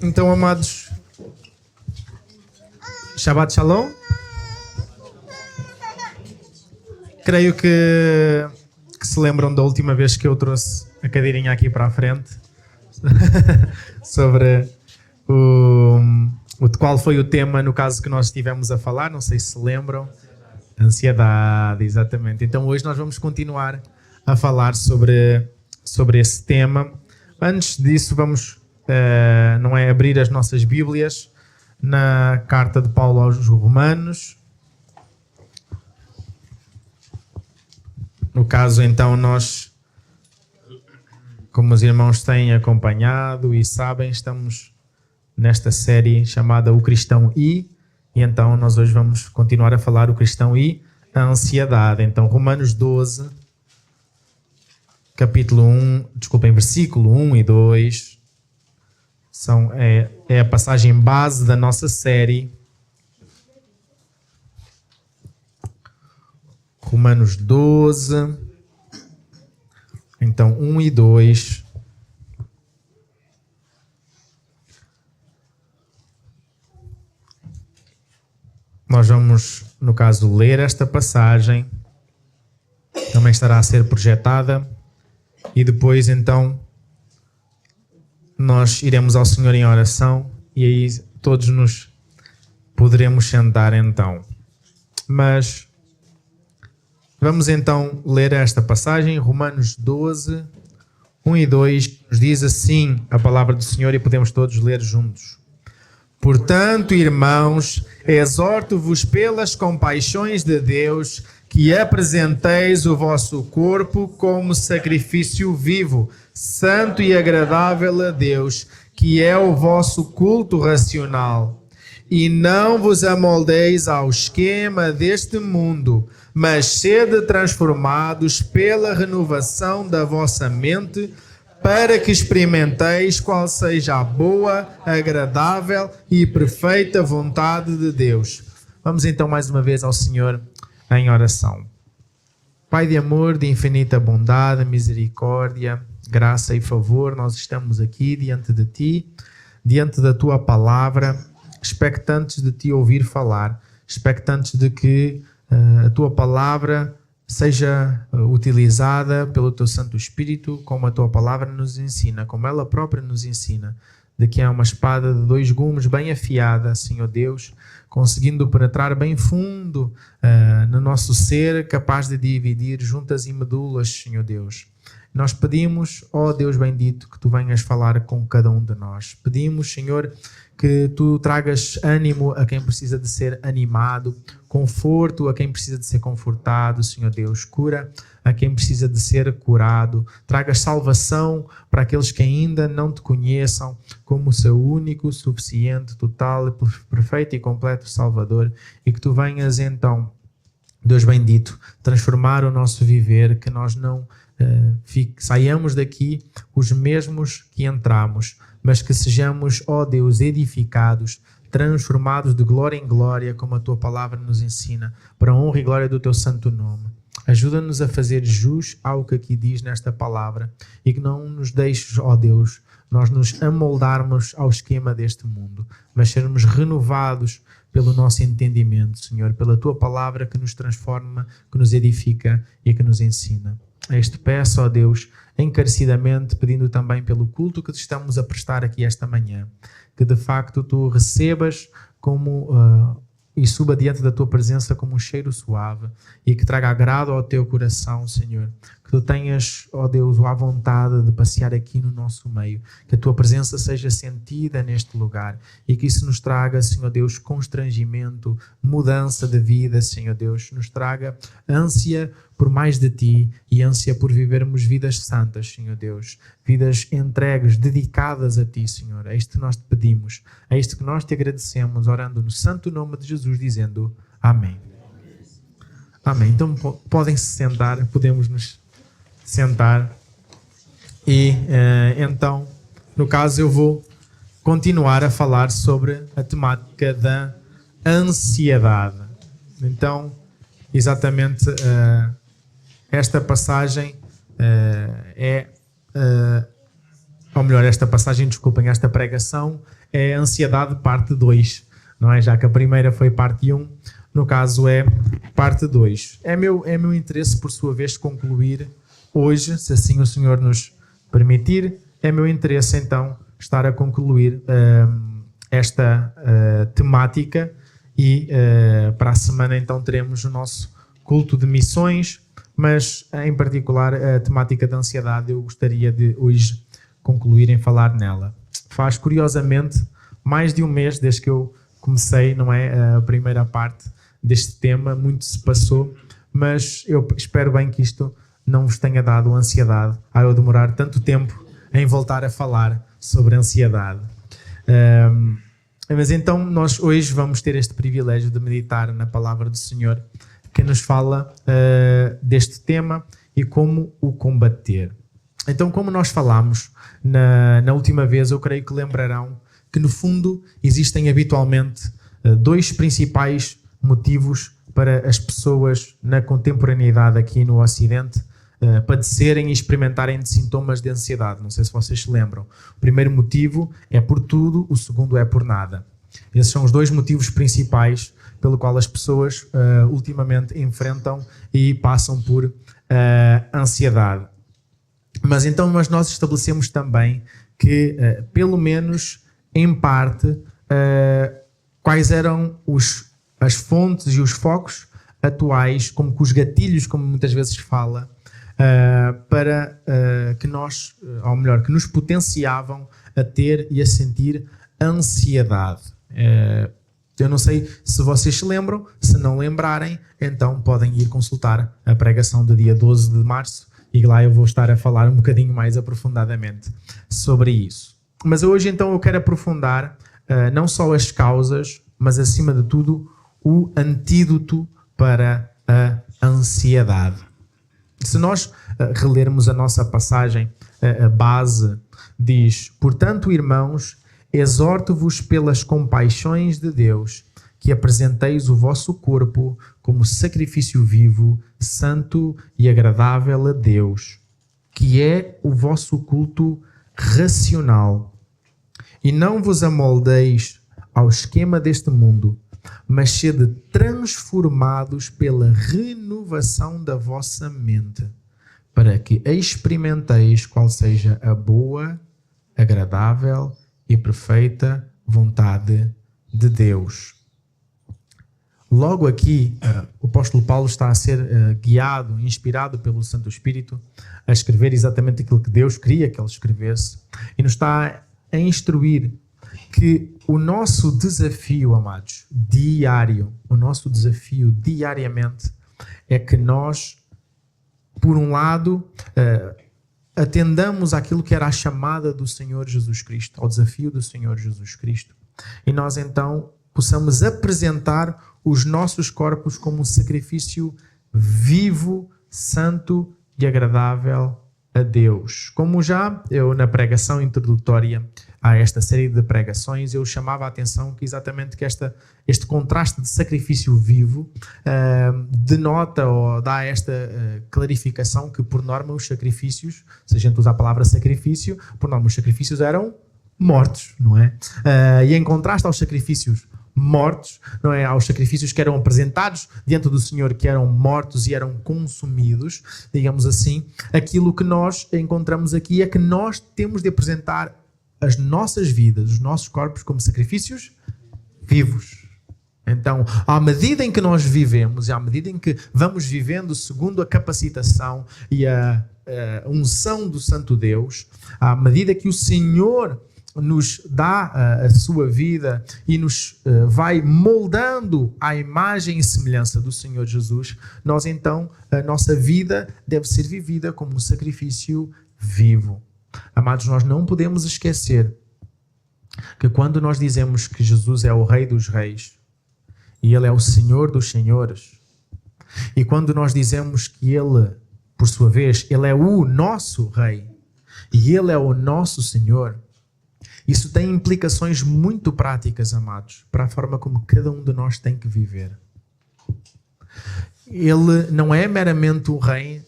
Então, amados, Shabbat Shalom. Creio que se lembram da última vez que eu trouxe a cadeirinha aqui para a frente sobre qual foi o tema, no caso que nós estivemos a falar, não sei se lembram. Ansiedade, exatamente. Então hoje nós vamos continuar a falar sobre esse tema. Antes disso vamos abrir as nossas Bíblias na carta de Paulo aos Romanos. No caso, então, nós, como os irmãos têm acompanhado e sabem, estamos nesta série chamada O Cristão e então nós hoje vamos continuar a falar o cristão e a ansiedade. Então, Romanos 12, versículo 1 e 2, é a passagem base da nossa série. Romanos 12, então 1 e 2. Nós vamos, no caso, ler esta passagem. Também estará a ser projetada. E depois, então, nós iremos ao Senhor em oração. E aí todos nos poderemos sentar, então. Mas vamos, então, ler esta passagem. Romanos 12, 1 e 2. Nos diz assim a palavra do Senhor e podemos todos ler juntos. Portanto, irmãos, exorto-vos pelas compaixões de Deus que apresenteis o vosso corpo como sacrifício vivo, santo e agradável a Deus, que é o vosso culto racional. E não vos amoldeis ao esquema deste mundo, mas sede transformados pela renovação da vossa mente, para que experimenteis qual seja a boa, agradável e perfeita vontade de Deus. Vamos então mais uma vez ao Senhor em oração. Pai de amor, de infinita bondade, misericórdia, graça e favor, nós estamos aqui diante de Ti, diante da Tua palavra, expectantes de Te ouvir falar, expectantes de que a Tua palavra seja utilizada pelo Teu Santo Espírito, como a Tua palavra nos ensina, como ela própria nos ensina, de que é uma espada de 2 gumes bem afiada, Senhor Deus, conseguindo penetrar bem fundo no nosso ser, capaz de dividir juntas e medulas, Senhor Deus. Nós pedimos, ó Deus bendito, que Tu venhas falar com cada um de nós. Pedimos, Senhor, que Tu tragas ânimo a quem precisa de ser animado, conforto a quem precisa de ser confortado, Senhor Deus. Cura a quem precisa de ser curado. Tragas salvação para aqueles que ainda não Te conheçam como o Seu único, suficiente, total, perfeito e completo Salvador. E que Tu venhas então, Deus bendito, transformar o nosso viver, que nós não saiamos daqui os mesmos que entramos, mas que sejamos, ó Deus, edificados, transformados de glória em glória, como a Tua palavra nos ensina, para a honra e glória do Teu santo nome. Ajuda-nos a fazer jus ao que aqui diz nesta palavra e que não nos deixes, ó Deus, nós nos amoldarmos ao esquema deste mundo, mas sermos renovados pelo nosso entendimento, Senhor, pela Tua palavra que nos transforma, que nos edifica e que nos ensina. A este peço, ó Deus, encarecidamente, pedindo também pelo culto que te estamos a prestar aqui esta manhã, que de facto Tu recebas e suba diante da Tua presença como um cheiro suave e que traga agrado ao Teu coração, Senhor. Que Tu tenhas, ó Deus, a vontade de passear aqui no nosso meio, que a Tua presença seja sentida neste lugar e que isso nos traga, Senhor Deus, constrangimento, mudança de vida, Senhor Deus, nos traga ânsia por mais de Ti e ânsia por vivermos vidas santas, Senhor Deus, vidas entregues, dedicadas a Ti, Senhor. É isto que nós Te pedimos, é isto que nós Te agradecemos, orando no santo nome de Jesus, dizendo amém. Amém. Então podem se sentar, podemos nos sentar e então, no caso, eu vou continuar a falar sobre a temática da ansiedade. Então, exatamente esta passagem esta pregação é ansiedade parte 2, não é? Já que a primeira foi parte 1, no caso é parte 2. É meu interesse, por sua vez, concluir hoje, se assim o Senhor nos permitir, é meu interesse então estar a concluir esta temática e para a semana então teremos o nosso culto de missões, mas em particular a temática da ansiedade eu gostaria de hoje concluir em falar nela. Faz curiosamente mais de um mês desde que eu comecei, não é, a primeira parte deste tema, muito se passou, mas eu espero bem que isto não vos tenha dado ansiedade ao eu demorar tanto tempo em voltar a falar sobre ansiedade. Mas então nós hoje vamos ter este privilégio de meditar na palavra do Senhor que nos fala deste tema e como o combater. Então, como nós falámos na última vez, eu creio que lembrarão que no fundo existem habitualmente dois principais motivos para as pessoas na contemporaneidade aqui no Ocidente padecerem e experimentarem de sintomas de ansiedade. Não sei se vocês se lembram. O primeiro motivo é por tudo, o segundo é por nada. Esses são os dois motivos principais pelo qual as pessoas ultimamente enfrentam e passam por ansiedade. Mas nós estabelecemos também que, pelo menos em parte, quais eram as fontes e os focos atuais, como que os gatilhos, como muitas vezes se fala, para que nós, ou melhor, que nos potenciavam a ter e a sentir ansiedade. Eu não sei se vocês se lembram, se não lembrarem, então podem ir consultar a pregação do dia 12 de março e lá eu vou estar a falar um bocadinho mais aprofundadamente sobre isso. Mas hoje então eu quero aprofundar não só as causas, mas acima de tudo o antídoto para a ansiedade. Se nós relermos a nossa passagem, a base diz: portanto, irmãos, exorto-vos pelas compaixões de Deus, que apresenteis o vosso corpo como sacrifício vivo, santo e agradável a Deus, que é o vosso culto racional. E não vos amoldeis ao esquema deste mundo, mas sede transformados pela renovação da vossa mente, para que experimenteis qual seja a boa, agradável e perfeita vontade de Deus. Logo aqui, o apóstolo Paulo está a ser guiado, inspirado pelo Santo Espírito a escrever exatamente aquilo que Deus queria que ele escrevesse e nos está a instruir que o nosso desafio, amados, diário, o nosso desafio diariamente é que nós, por um lado, atendamos àquilo que era a chamada do Senhor Jesus Cristo, ao desafio do Senhor Jesus Cristo, e nós então possamos apresentar os nossos corpos como um sacrifício vivo, santo e agradável a Deus. Como já eu na pregação introdutória a esta série de pregações, eu chamava a atenção que exatamente que este contraste de sacrifício vivo denota ou dá esta clarificação que por norma os sacrifícios, se a gente usa a palavra sacrifício, por norma os sacrifícios eram mortos, não é? E em contraste aos sacrifícios mortos, não é? Aos sacrifícios que eram apresentados diante do Senhor, que eram mortos e eram consumidos, digamos assim, aquilo que nós encontramos aqui é que nós temos de apresentar as nossas vidas, os nossos corpos como sacrifícios vivos. Então, à medida em que nós vivemos e à medida em que vamos vivendo segundo a capacitação e a unção do Santo Deus, à medida que o Senhor nos dá a sua vida e nos vai moldando à imagem e semelhança do Senhor Jesus, nós então, a nossa vida deve ser vivida como um sacrifício vivo. Amados, nós não podemos esquecer que quando nós dizemos que Jesus é o Rei dos Reis e Ele é o Senhor dos Senhores, e quando nós dizemos que Ele, por sua vez, Ele é o nosso Rei e Ele é o nosso Senhor, isso tem implicações muito práticas, amados, para a forma como cada um de nós tem que viver. Ele não é meramente o rei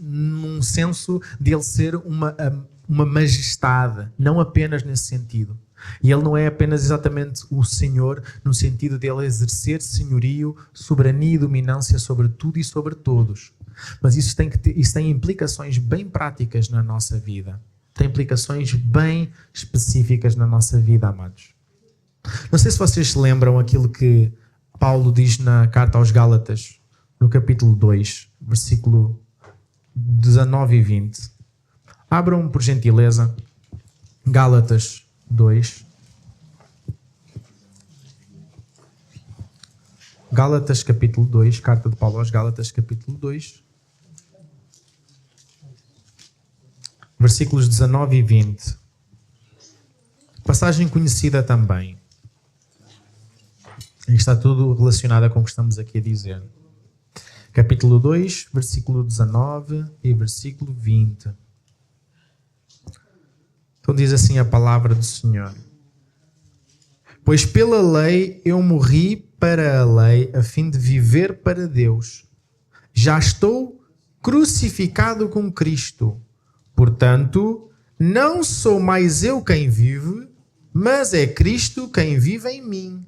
num senso de ele ser uma majestade, não apenas nesse sentido, E ele não é apenas exatamente o Senhor no sentido de ele exercer senhorio, soberania e dominância sobre tudo e sobre todos. Mas isso tem implicações bem práticas na nossa vida. Tem implicações bem específicas na nossa vida, amados. Não sei se vocês se lembram aquilo que Paulo diz na carta aos Gálatas, no capítulo 2, versículo 19 e 20. Abram, por gentileza, Gálatas 2. Gálatas capítulo 2, carta de Paulo aos Gálatas capítulo 2. Versículos 19 e 20. Passagem conhecida também. E está tudo relacionado com o que estamos aqui a dizer. Capítulo 2, versículo 19 e versículo 20. Então diz assim a palavra do Senhor. Pois pela lei eu morri para a lei, a fim de viver para Deus. Já estou crucificado com Cristo. Portanto, não sou mais eu quem vive, mas é Cristo quem vive em mim.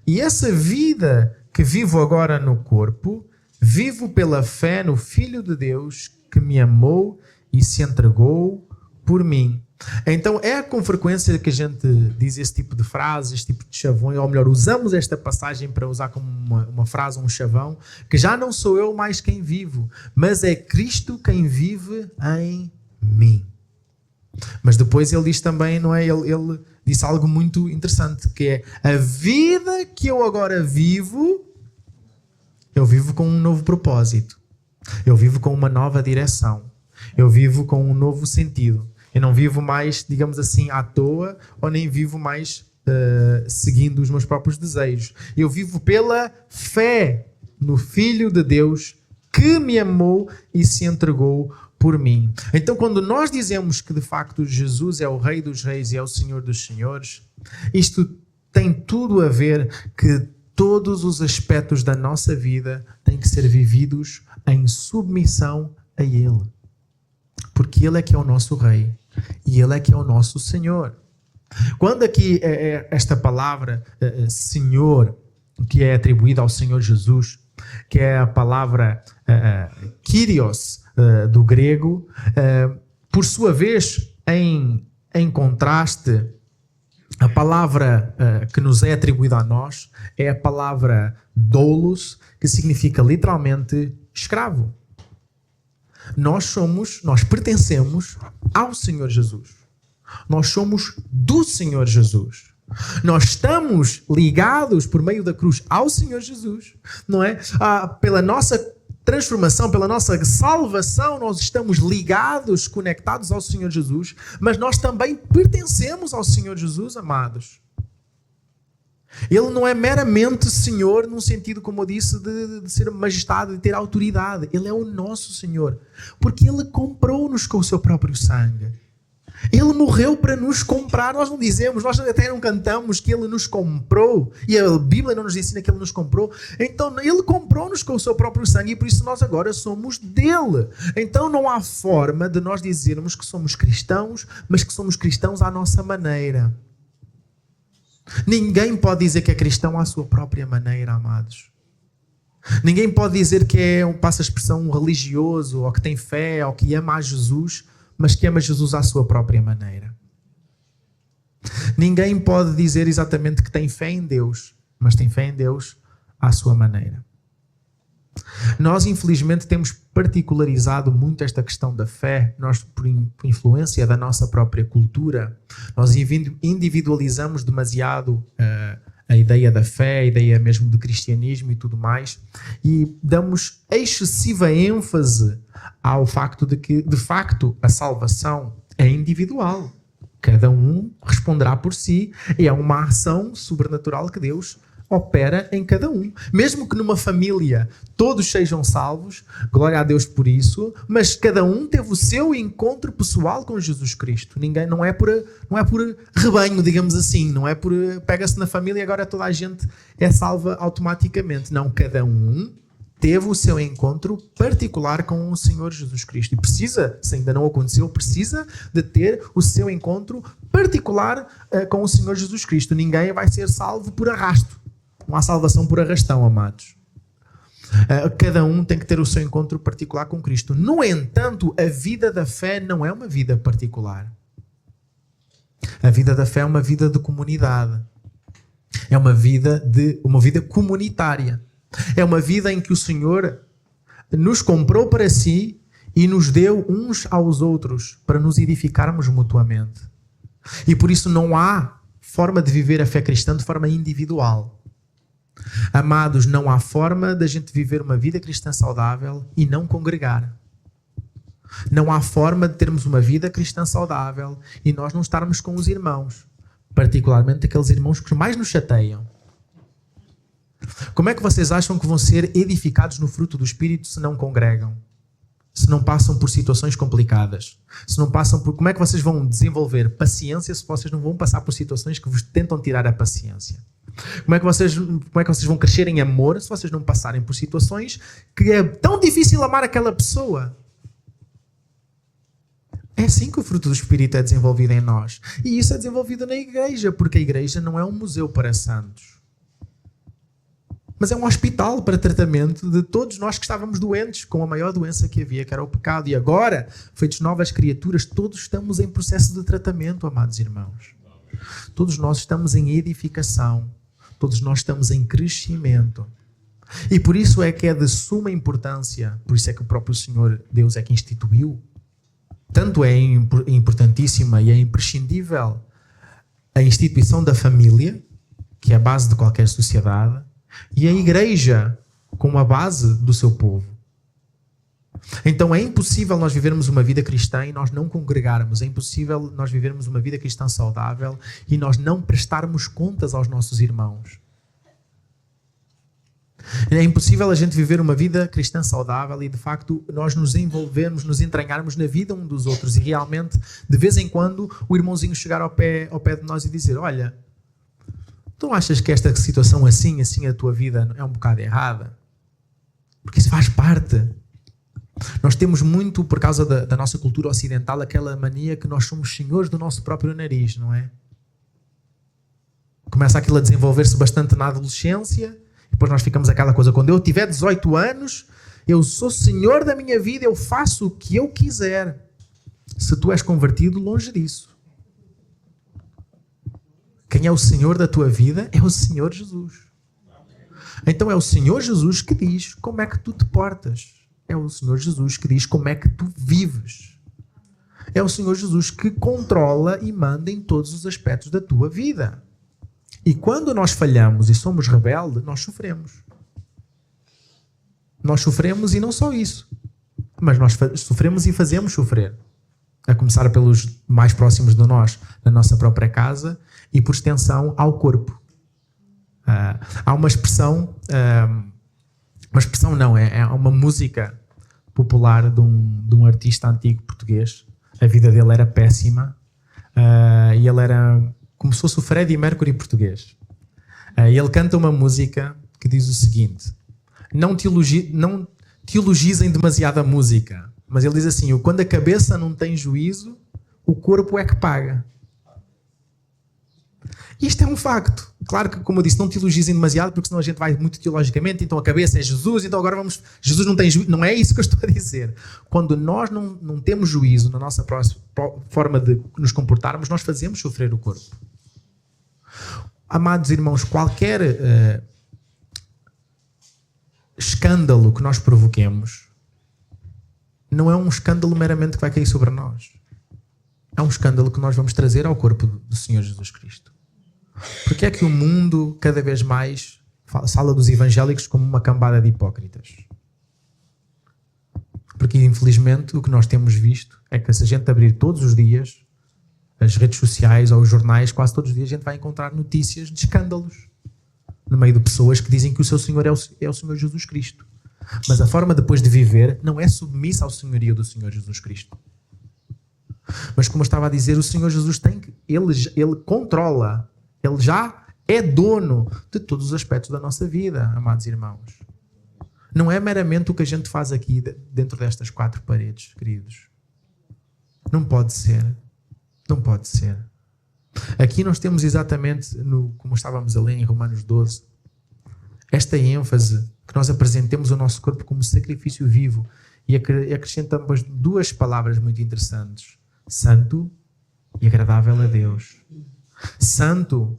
E essa vida que vivo agora no corpo, vivo pela fé no Filho de Deus que me amou e se entregou por mim. Então é com frequência que a gente diz esse tipo de frases, esse tipo de chavões, ou melhor, usamos esta passagem para usar como uma frase, um chavão, que já não sou eu mais quem vivo, mas é Cristo quem vive em mim. Mas depois ele diz também, não é? Ele disse algo muito interessante, que é a vida que eu agora vivo, eu vivo com um novo propósito. Eu vivo com uma nova direção. Eu vivo com um novo sentido. Eu não vivo mais, digamos assim, à toa, ou nem vivo mais seguindo os meus próprios desejos. Eu vivo pela fé no Filho de Deus que me amou e se entregou por mim. Então, quando nós dizemos que de facto Jesus é o Rei dos Reis e é o Senhor dos Senhores, isto tem tudo a ver que todos os aspectos da nossa vida têm que ser vividos em submissão a Ele. Porque Ele é que é o nosso Rei e Ele é que é o nosso Senhor. Quando aqui esta palavra Senhor, que é atribuída ao Senhor Jesus, que é a palavra Kyrios do grego, por sua vez, em contraste, a palavra que nos é atribuída a nós é a palavra doulos, que significa literalmente escravo. Nós pertencemos ao Senhor Jesus. Nós somos do Senhor Jesus. Nós estamos ligados por meio da cruz ao Senhor Jesus, não é? Pela nossa transformação, pela nossa salvação, nós estamos ligados, conectados ao Senhor Jesus, mas nós também pertencemos ao Senhor Jesus, amados. Ele não é meramente Senhor num sentido, como eu disse, de ser majestade, de ter autoridade. Ele é o nosso Senhor, porque Ele comprou-nos com o seu próprio sangue. Ele morreu para nos comprar. Nós não dizemos, nós até não cantamos que Ele nos comprou, e a Bíblia não nos ensina que Ele nos comprou. Então Ele comprou-nos com o seu próprio sangue e por isso nós agora somos dele. Então não há forma de nós dizermos que somos cristãos, mas que somos cristãos à nossa maneira. Ninguém pode dizer que é cristão à sua própria maneira, amados. Ninguém pode dizer que passa a expressão, um religioso, ou que tem fé, ou que ama a Jesus, mas que ama Jesus à sua própria maneira. Ninguém pode dizer exatamente que tem fé em Deus, mas tem fé em Deus à sua maneira. Nós, infelizmente, temos particularizado muito esta questão da fé, nós, por influência da nossa própria cultura, nós individualizamos demasiado a ideia da fé, a ideia mesmo de cristianismo e tudo mais, e damos excessiva ênfase ao facto de que, de facto, a salvação é individual. Cada um responderá por si e é uma ação sobrenatural que Deus opera em cada um. Mesmo que numa família todos sejam salvos, glória a Deus por isso, mas cada um teve o seu encontro pessoal com Jesus Cristo. Ninguém, não é por rebanho, digamos assim, não é por pega-se na família e agora toda a gente é salva automaticamente. Não, cada um teve o seu encontro particular com o Senhor Jesus Cristo. E precisa, se ainda não aconteceu, precisa de ter o seu encontro particular com o Senhor Jesus Cristo. Ninguém vai ser salvo por arrasto. Não há salvação por arrastão, amados. Cada um tem que ter o seu encontro particular com Cristo. No entanto, a vida da fé não é uma vida particular. A vida da fé é uma vida de comunidade. É uma vida comunitária. É uma vida em que o Senhor nos comprou para si e nos deu uns aos outros para nos edificarmos mutuamente. E por isso não há forma de viver a fé cristã de forma individual. Amados, não há forma da gente viver uma vida cristã saudável e não congregar. Não há forma de termos uma vida cristã saudável e nós não estarmos com os irmãos, particularmente aqueles irmãos que mais nos chateiam. Como é que vocês acham que vão ser edificados no fruto do Espírito se não congregam? Se não passam por situações complicadas? Como é que vocês vão desenvolver paciência se vocês não vão passar por situações que vos tentam tirar a paciência? Como é que vocês vão crescer em amor se vocês não passarem por situações que é tão difícil amar aquela pessoa? É assim que o fruto do Espírito é desenvolvido em nós. E isso é desenvolvido na igreja, porque a igreja não é um museu para santos. Mas é um hospital para tratamento de todos nós que estávamos doentes com a maior doença que havia, que era o pecado. E agora, feitos novas criaturas, todos estamos em processo de tratamento, amados irmãos. Todos nós estamos em edificação. Todos nós estamos em crescimento. E por isso é que é de suma importância, por isso é que o próprio Senhor Deus é que instituiu. Tanto é importantíssima e é imprescindível a instituição da família, que é a base de qualquer sociedade, e a igreja como a base do seu povo. Então é impossível nós vivermos uma vida cristã e nós não congregarmos. É impossível nós vivermos uma vida cristã saudável e nós não prestarmos contas aos nossos irmãos. É impossível a gente viver uma vida cristã saudável e de facto nós nos envolvermos, nos entranharmos na vida um dos outros e realmente de vez em quando o irmãozinho chegar ao pé de nós e dizer: olha, tu achas que esta situação assim a tua vida é um bocado errada? Porque isso faz parte. Nós temos muito, por causa da nossa cultura ocidental, aquela mania que nós somos senhores do nosso próprio nariz, não é? Começa aquilo a desenvolver-se bastante na adolescência, e depois nós ficamos aquela coisa, quando eu tiver 18 anos, eu sou senhor da minha vida, eu faço o que eu quiser. Se tu és convertido, longe disso. Quem é o Senhor da tua vida é o Senhor Jesus. Então é o Senhor Jesus que diz como é que tu te portas. É o Senhor Jesus que diz como é que tu vives. É o Senhor Jesus que controla e manda em todos os aspectos da tua vida. E quando nós falhamos e somos rebeldes, nós sofremos. Nós sofremos e não só isso. Mas nós sofremos e fazemos sofrer. A começar pelos mais próximos de nós, na nossa própria casa e por extensão ao corpo. Há uma expressão... é uma música popular de um artista antigo português. A vida dele era péssima e ele era como se fosse o Freddie Mercury português. E ele canta uma música que diz o seguinte: não teologizem demasiado a música, mas ele diz assim: quando a cabeça não tem juízo, o corpo é que paga. Isto é um facto. Claro que, como eu disse, não teologizem demasiado, porque senão a gente vai muito teologicamente, então a cabeça é Jesus, então agora vamos... Jesus não tem juízo. Não é isso que eu estou a dizer. Quando nós não temos juízo na nossa forma de nos comportarmos, nós fazemos sofrer o corpo. Amados irmãos, qualquer escândalo que nós provoquemos não é um escândalo meramente que vai cair sobre nós. É um escândalo que nós vamos trazer ao corpo do Senhor Jesus Cristo. Porque é que o mundo cada vez mais fala dos evangélicos como uma cambada de hipócritas? Porque infelizmente o que nós temos visto é que se a gente abrir todos os dias as redes sociais ou os jornais, quase todos os dias a gente vai encontrar notícias de escândalos no meio de pessoas que dizem que o seu Senhor é o Senhor Jesus Cristo. Mas a forma depois de viver não é submissa ao senhorio do Senhor Jesus Cristo. Mas como eu estava a dizer, o Senhor Jesus ele controla. Ele já é dono de todos os aspectos da nossa vida, amados irmãos. Não é meramente o que a gente faz aqui dentro destas 4 paredes, queridos. Não pode ser. Não pode ser. Aqui nós temos exatamente, como estávamos a ler em Romanos 12, esta ênfase que nós apresentemos o nosso corpo como sacrifício vivo e acrescentamos 2 palavras muito interessantes. Santo e agradável a Deus. Santo,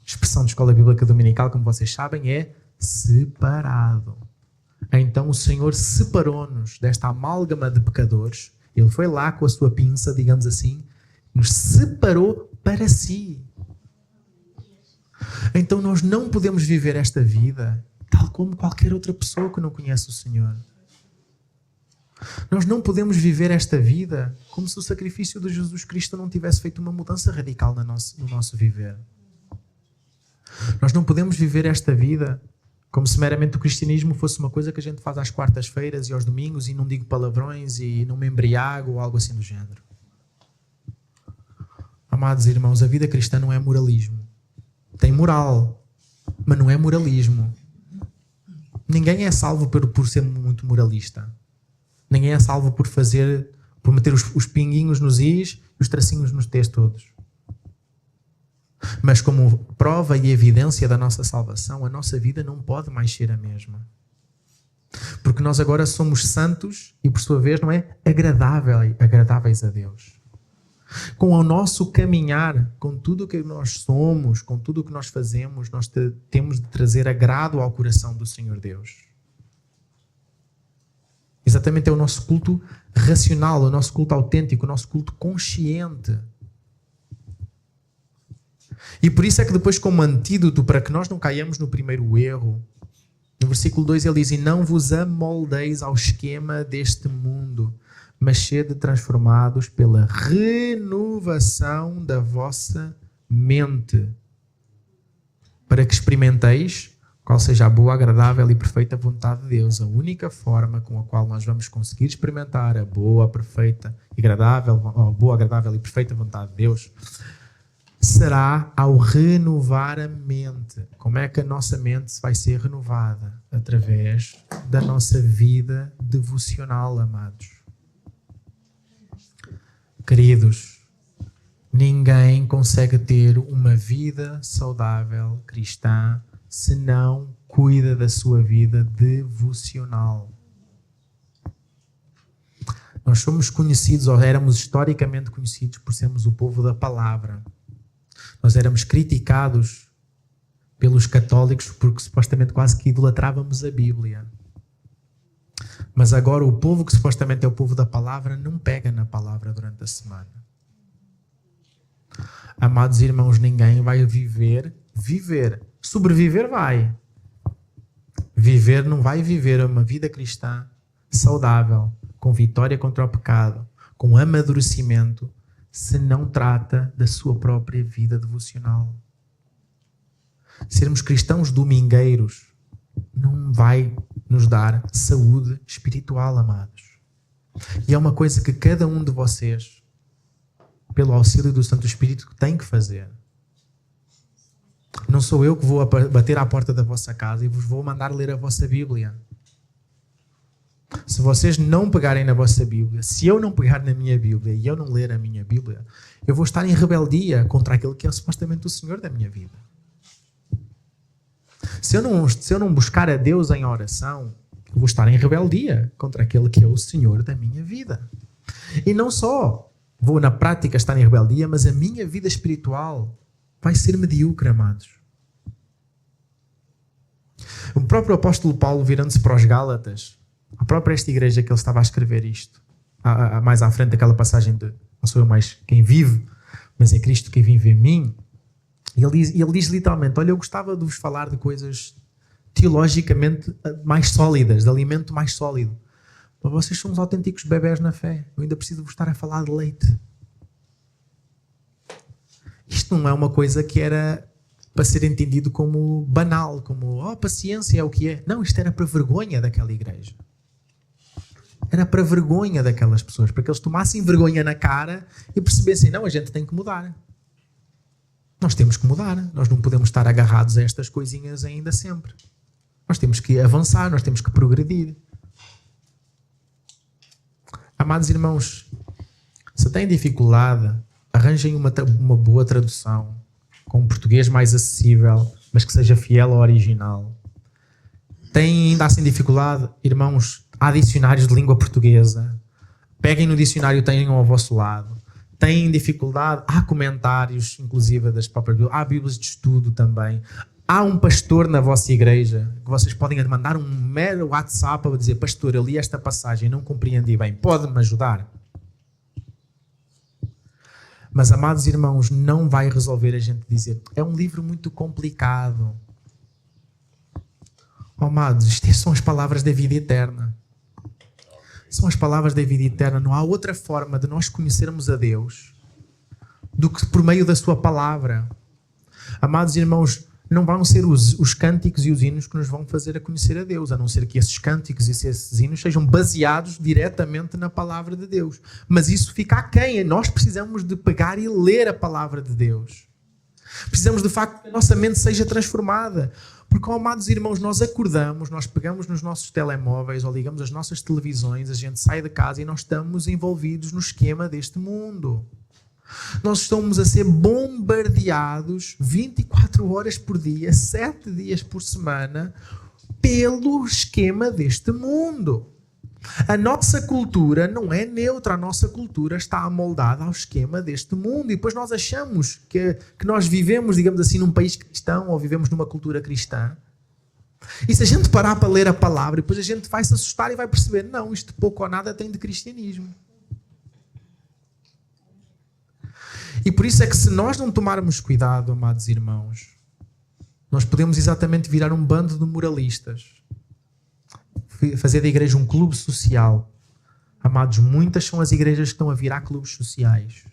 expressão de escola bíblica dominical, como vocês sabem, é separado. Então o Senhor separou-nos desta amálgama de pecadores. Ele foi lá com a sua pinça, digamos assim, nos separou para si. Então nós não podemos viver esta vida tal como qualquer outra pessoa que não conhece o Senhor. Nós não podemos viver esta vida como se o sacrifício de Jesus Cristo não tivesse feito uma mudança radical no nosso viver. Nós não podemos viver esta vida como se meramente o cristianismo fosse uma coisa que a gente faz às quartas-feiras e aos domingos e não digo palavrões e não me embriago ou algo assim do género. Amados irmãos, a vida cristã não é moralismo. Tem moral, mas não é moralismo. Ninguém é salvo por ser muito moralista. Ninguém é salvo por meter os pinguinhos nos is e os tracinhos nos t's todos. Mas como prova e evidência da nossa salvação, a nossa vida não pode mais ser a mesma. Porque nós agora somos santos e, por sua vez, não é agradáveis a Deus. Com o nosso caminhar, com tudo o que nós somos, com tudo o que nós fazemos, nós temos de trazer agrado ao coração do Senhor Deus. Exatamente, é o nosso culto racional, o nosso culto autêntico, o nosso culto consciente. E por isso é que depois, como antídoto para que nós não caiamos no primeiro erro, no versículo 2 ele diz: e não vos amoldeis ao esquema deste mundo, mas sede transformados pela renovação da vossa mente, para que experimenteis qual seja a boa, agradável e perfeita vontade de Deus. A única forma com a qual nós vamos conseguir experimentar a boa, perfeita e agradável e perfeita vontade de Deus será ao renovar a mente. Como é que a nossa mente vai ser renovada? Através da nossa vida devocional, amados. Queridos, ninguém consegue ter uma vida saudável cristã se não cuida da sua vida devocional. Nós somos conhecidos, ou éramos historicamente conhecidos por sermos o povo da palavra. Nós éramos criticados pelos católicos porque supostamente quase que idolatrávamos a Bíblia. Mas agora o povo que supostamente é o povo da palavra não pega na palavra durante a semana. Amados irmãos, ninguém vai viver. Sobreviver vai. Viver não vai viver uma vida cristã saudável, com vitória contra o pecado, com amadurecimento, se não trata da sua própria vida devocional. Sermos cristãos domingueiros não vai nos dar saúde espiritual, amados. E é uma coisa que cada um de vocês, pelo auxílio do Santo Espírito, tem que fazer. Não sou eu que vou bater à porta da vossa casa e vos vou mandar ler a vossa Bíblia. Se vocês não pegarem na vossa Bíblia, se eu não pegar na minha Bíblia e eu não ler a minha Bíblia, eu vou estar em rebeldia contra aquele que é supostamente o Senhor da minha vida. Se eu não buscar a Deus em oração, eu vou estar em rebeldia contra aquele que é o Senhor da minha vida. E não só vou na prática estar em rebeldia, mas a minha vida espiritual vai ser medíocre, amados. O próprio apóstolo Paulo, virando-se para os Gálatas, a própria esta igreja que ele estava a escrever isto, mais à frente daquela passagem de não sou eu mais quem vive, mas é Cristo quem vive em mim, e ele diz literalmente: olha, eu gostava de vos falar de coisas teologicamente mais sólidas, de alimento mais sólido, mas vocês são uns autênticos bebés na fé, eu ainda preciso vos estar a falar de leite. Isto não é uma coisa que era para ser entendido como banal, como paciência é o que é. Não, isto era para vergonha daquela igreja. Era para vergonha daquelas pessoas, para que eles tomassem vergonha na cara e percebessem: não, a gente tem que mudar. Nós temos que mudar. Nós não podemos estar agarrados a estas coisinhas ainda sempre. Nós temos que avançar, nós temos que progredir. Amados irmãos, se têm dificuldade, arranjem uma boa tradução, com um português mais acessível, mas que seja fiel ao original. Têm ainda assim dificuldade, irmãos, há dicionários de língua portuguesa. Peguem no dicionário, tenham ao vosso lado. Têm dificuldade, há comentários, inclusive das próprias Bíblias, há Bíblias de estudo também. Há um pastor na vossa igreja que vocês podem mandar um mero WhatsApp para dizer: pastor, eu li esta passagem e não compreendi bem, pode-me ajudar? Mas, amados irmãos, não vai resolver a gente dizer: é um livro muito complicado. Oh, amados, estas são as palavras da vida eterna. São as palavras da vida eterna. Não há outra forma de nós conhecermos a Deus do que por meio da sua palavra. Amados irmãos, não vão ser os cânticos e os hinos que nos vão fazer a conhecer a Deus, a não ser que esses cânticos e esses hinos sejam baseados diretamente na palavra de Deus. Mas isso fica aquém. Nós precisamos de pegar e ler a palavra de Deus. Precisamos de facto que a nossa mente seja transformada. Porque, amados irmãos, nós acordamos, nós pegamos nos nossos telemóveis ou ligamos as nossas televisões, a gente sai de casa e nós estamos envolvidos no esquema deste mundo. Nós estamos a ser bombardeados 24 horas por dia, 7 dias por semana, pelo esquema deste mundo. A nossa cultura não é neutra, a nossa cultura está amoldada ao esquema deste mundo. E depois nós achamos que nós vivemos, digamos assim, num país cristão ou vivemos numa cultura cristã. E se a gente parar para ler a palavra, depois a gente vai se assustar e vai perceber: não, isto pouco ou nada tem de cristianismo. E por isso é que, se nós não tomarmos cuidado, amados irmãos, nós podemos exatamente virar um bando de moralistas, fazer da igreja um clube social. Amados, muitas são as igrejas que estão a virar clubes sociais.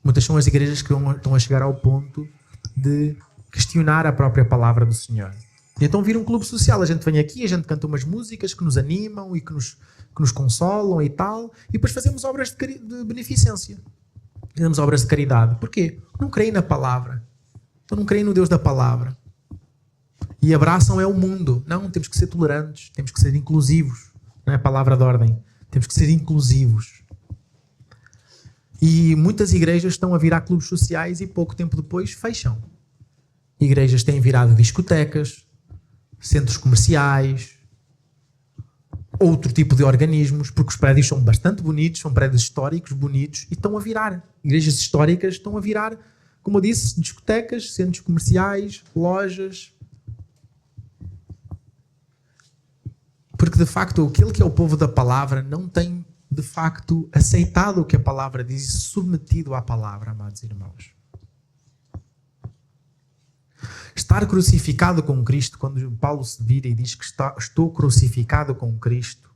Muitas são as igrejas que estão a chegar ao ponto de questionar a própria palavra do Senhor. E então vira um clube social. A gente vem aqui, a gente canta umas músicas que nos animam e que nos consolam e tal, e depois fazemos obras de beneficência. Fazemos obras de caridade. Porquê? Não creem na palavra. Então não creem no Deus da palavra. E abraçam o mundo. Não, temos que ser tolerantes, temos que ser inclusivos. Não é a palavra de ordem. Temos que ser inclusivos. E muitas igrejas estão a virar clubes sociais e pouco tempo depois fecham. Igrejas têm virado discotecas, centros comerciais, outro tipo de organismos, porque os prédios são bastante bonitos, são prédios históricos, bonitos, e estão a virar. Igrejas históricas estão a virar, como eu disse, discotecas, centros comerciais, lojas. Porque, de facto, aquele que é o povo da palavra não tem, de facto, aceitado o que a palavra diz e submetido à palavra, amados irmãos. Estar crucificado com Cristo, quando Paulo se vira e diz que estou crucificado com Cristo,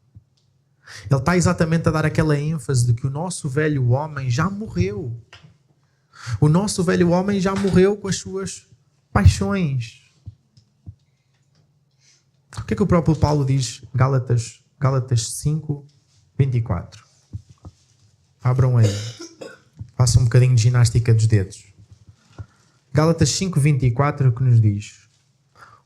ele está exatamente a dar aquela ênfase de que o nosso velho homem já morreu. O nosso velho homem já morreu com as suas paixões. O que é que o próprio Paulo diz? Gálatas 5, 24. Abram aí. Façam um bocadinho de ginástica dos dedos. Gálatas 5, 24, que nos diz: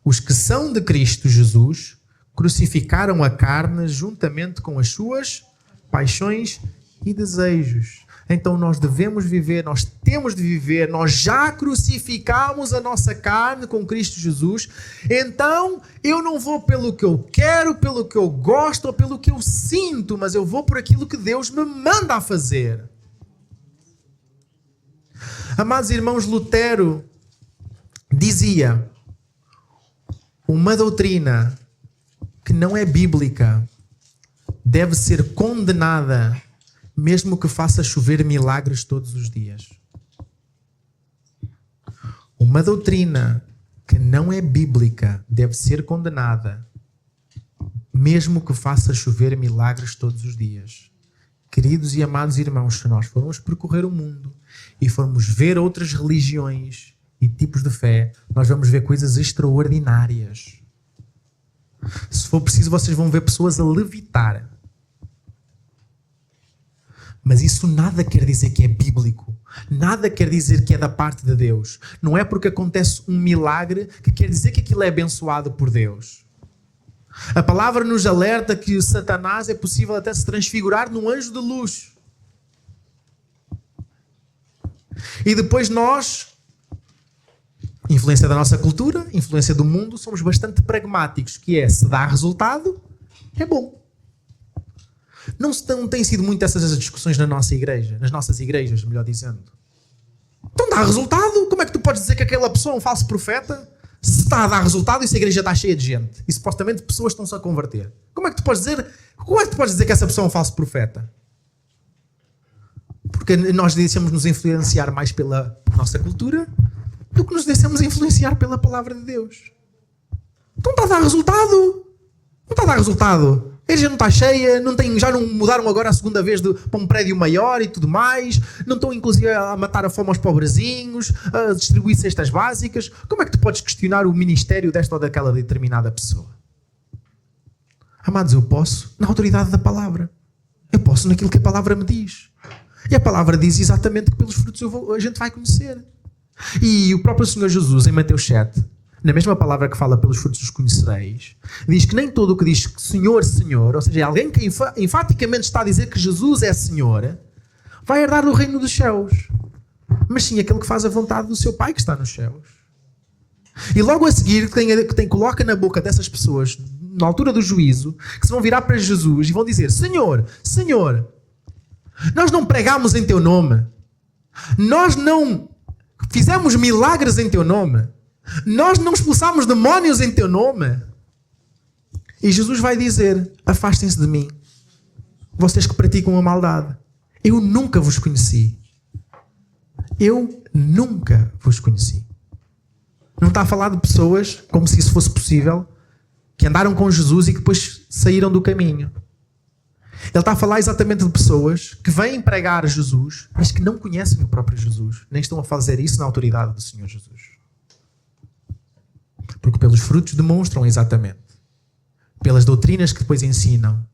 os que são de Cristo Jesus crucificaram a carne juntamente com as suas paixões e desejos. Então nós devemos viver, nós temos de viver, nós já crucificamos a nossa carne com Cristo Jesus. Então eu não vou pelo que eu quero, pelo que eu gosto ou pelo que eu sinto, mas eu vou por aquilo que Deus me manda a fazer. Amados irmãos, Lutero dizia: uma doutrina que não é bíblica deve ser condenada, mesmo que faça chover milagres todos os dias. Uma doutrina que não é bíblica deve ser condenada, mesmo que faça chover milagres todos os dias. Queridos e amados irmãos, se nós formos percorrer o mundo e formos ver outras religiões e tipos de fé, nós vamos ver coisas extraordinárias. Se for preciso, vocês vão ver pessoas a levitar. Mas isso nada quer dizer que é bíblico. Nada quer dizer que é da parte de Deus. Não é porque acontece um milagre que quer dizer que aquilo é abençoado por Deus. A palavra nos alerta que o Satanás é possível até se transfigurar num anjo de luz. E depois nós, influência da nossa cultura, influência do mundo, somos bastante pragmáticos, que é, se dá resultado, é bom. Não têm sido muito essas discussões na nossa igreja, nas nossas igrejas, melhor dizendo. Então dá resultado? Como é que tu podes dizer que aquela pessoa é um falso profeta? Se está a dar resultado e se a igreja está cheia de gente e supostamente pessoas estão-se a converter. Como é que tu podes dizer que essa pessoa é um falso profeta? Porque nós deixamos nos influenciar mais pela nossa cultura do que nos deixamos influenciar pela palavra de Deus. Então está a dar resultado? Não está a dar resultado. A igreja não está cheia, já não mudaram agora a segunda vez para um prédio maior e tudo mais, não estão inclusive a matar a fome aos pobrezinhos, a distribuir cestas básicas. Como é que tu podes questionar o ministério desta ou daquela determinada pessoa? Amados, eu posso na autoridade da palavra. Eu posso naquilo que a palavra me diz. E a palavra diz exatamente que pelos frutos a gente vai conhecer. E o próprio Senhor Jesus, em Mateus 7, na mesma palavra que fala pelos frutos os conhecereis, diz que nem todo o que diz Senhor, Senhor, ou seja, alguém que enfaticamente está a dizer que Jesus é Senhor, vai herdar o reino dos céus. Mas sim aquele que faz a vontade do seu Pai que está nos céus. E logo a seguir, coloca na boca dessas pessoas, na altura do juízo, que se vão virar para Jesus e vão dizer: Senhor, Senhor, nós não pregámos em teu nome, nós não fizemos milagres em teu nome, nós não expulsámos demónios em teu nome. E Jesus vai dizer: afastem-se de mim, vocês que praticam a maldade. Eu nunca vos conheci. Eu nunca vos conheci. Não está a falar de pessoas, como se isso fosse possível, que andaram com Jesus e que depois saíram do caminho. Ele está a falar exatamente de pessoas que vêm pregar Jesus, mas que não conhecem o próprio Jesus, nem estão a fazer isso na autoridade do Senhor Jesus. Porque pelos frutos demonstram exatamente. Pelas doutrinas que depois ensinam.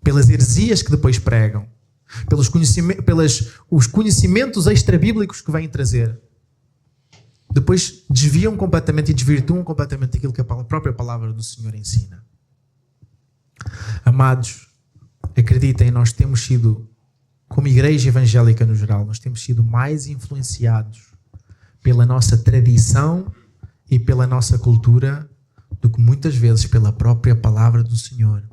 Pelas heresias que depois pregam. Pelos os conhecimentos extra-bíblicos que vêm trazer. Depois desviam completamente e desvirtuam completamente aquilo que a própria palavra do Senhor ensina. Amados, acreditem, nós temos sido, como igreja evangélica no geral, nós temos sido mais influenciados pela nossa tradição e pela nossa cultura do que muitas vezes pela própria palavra do Senhor.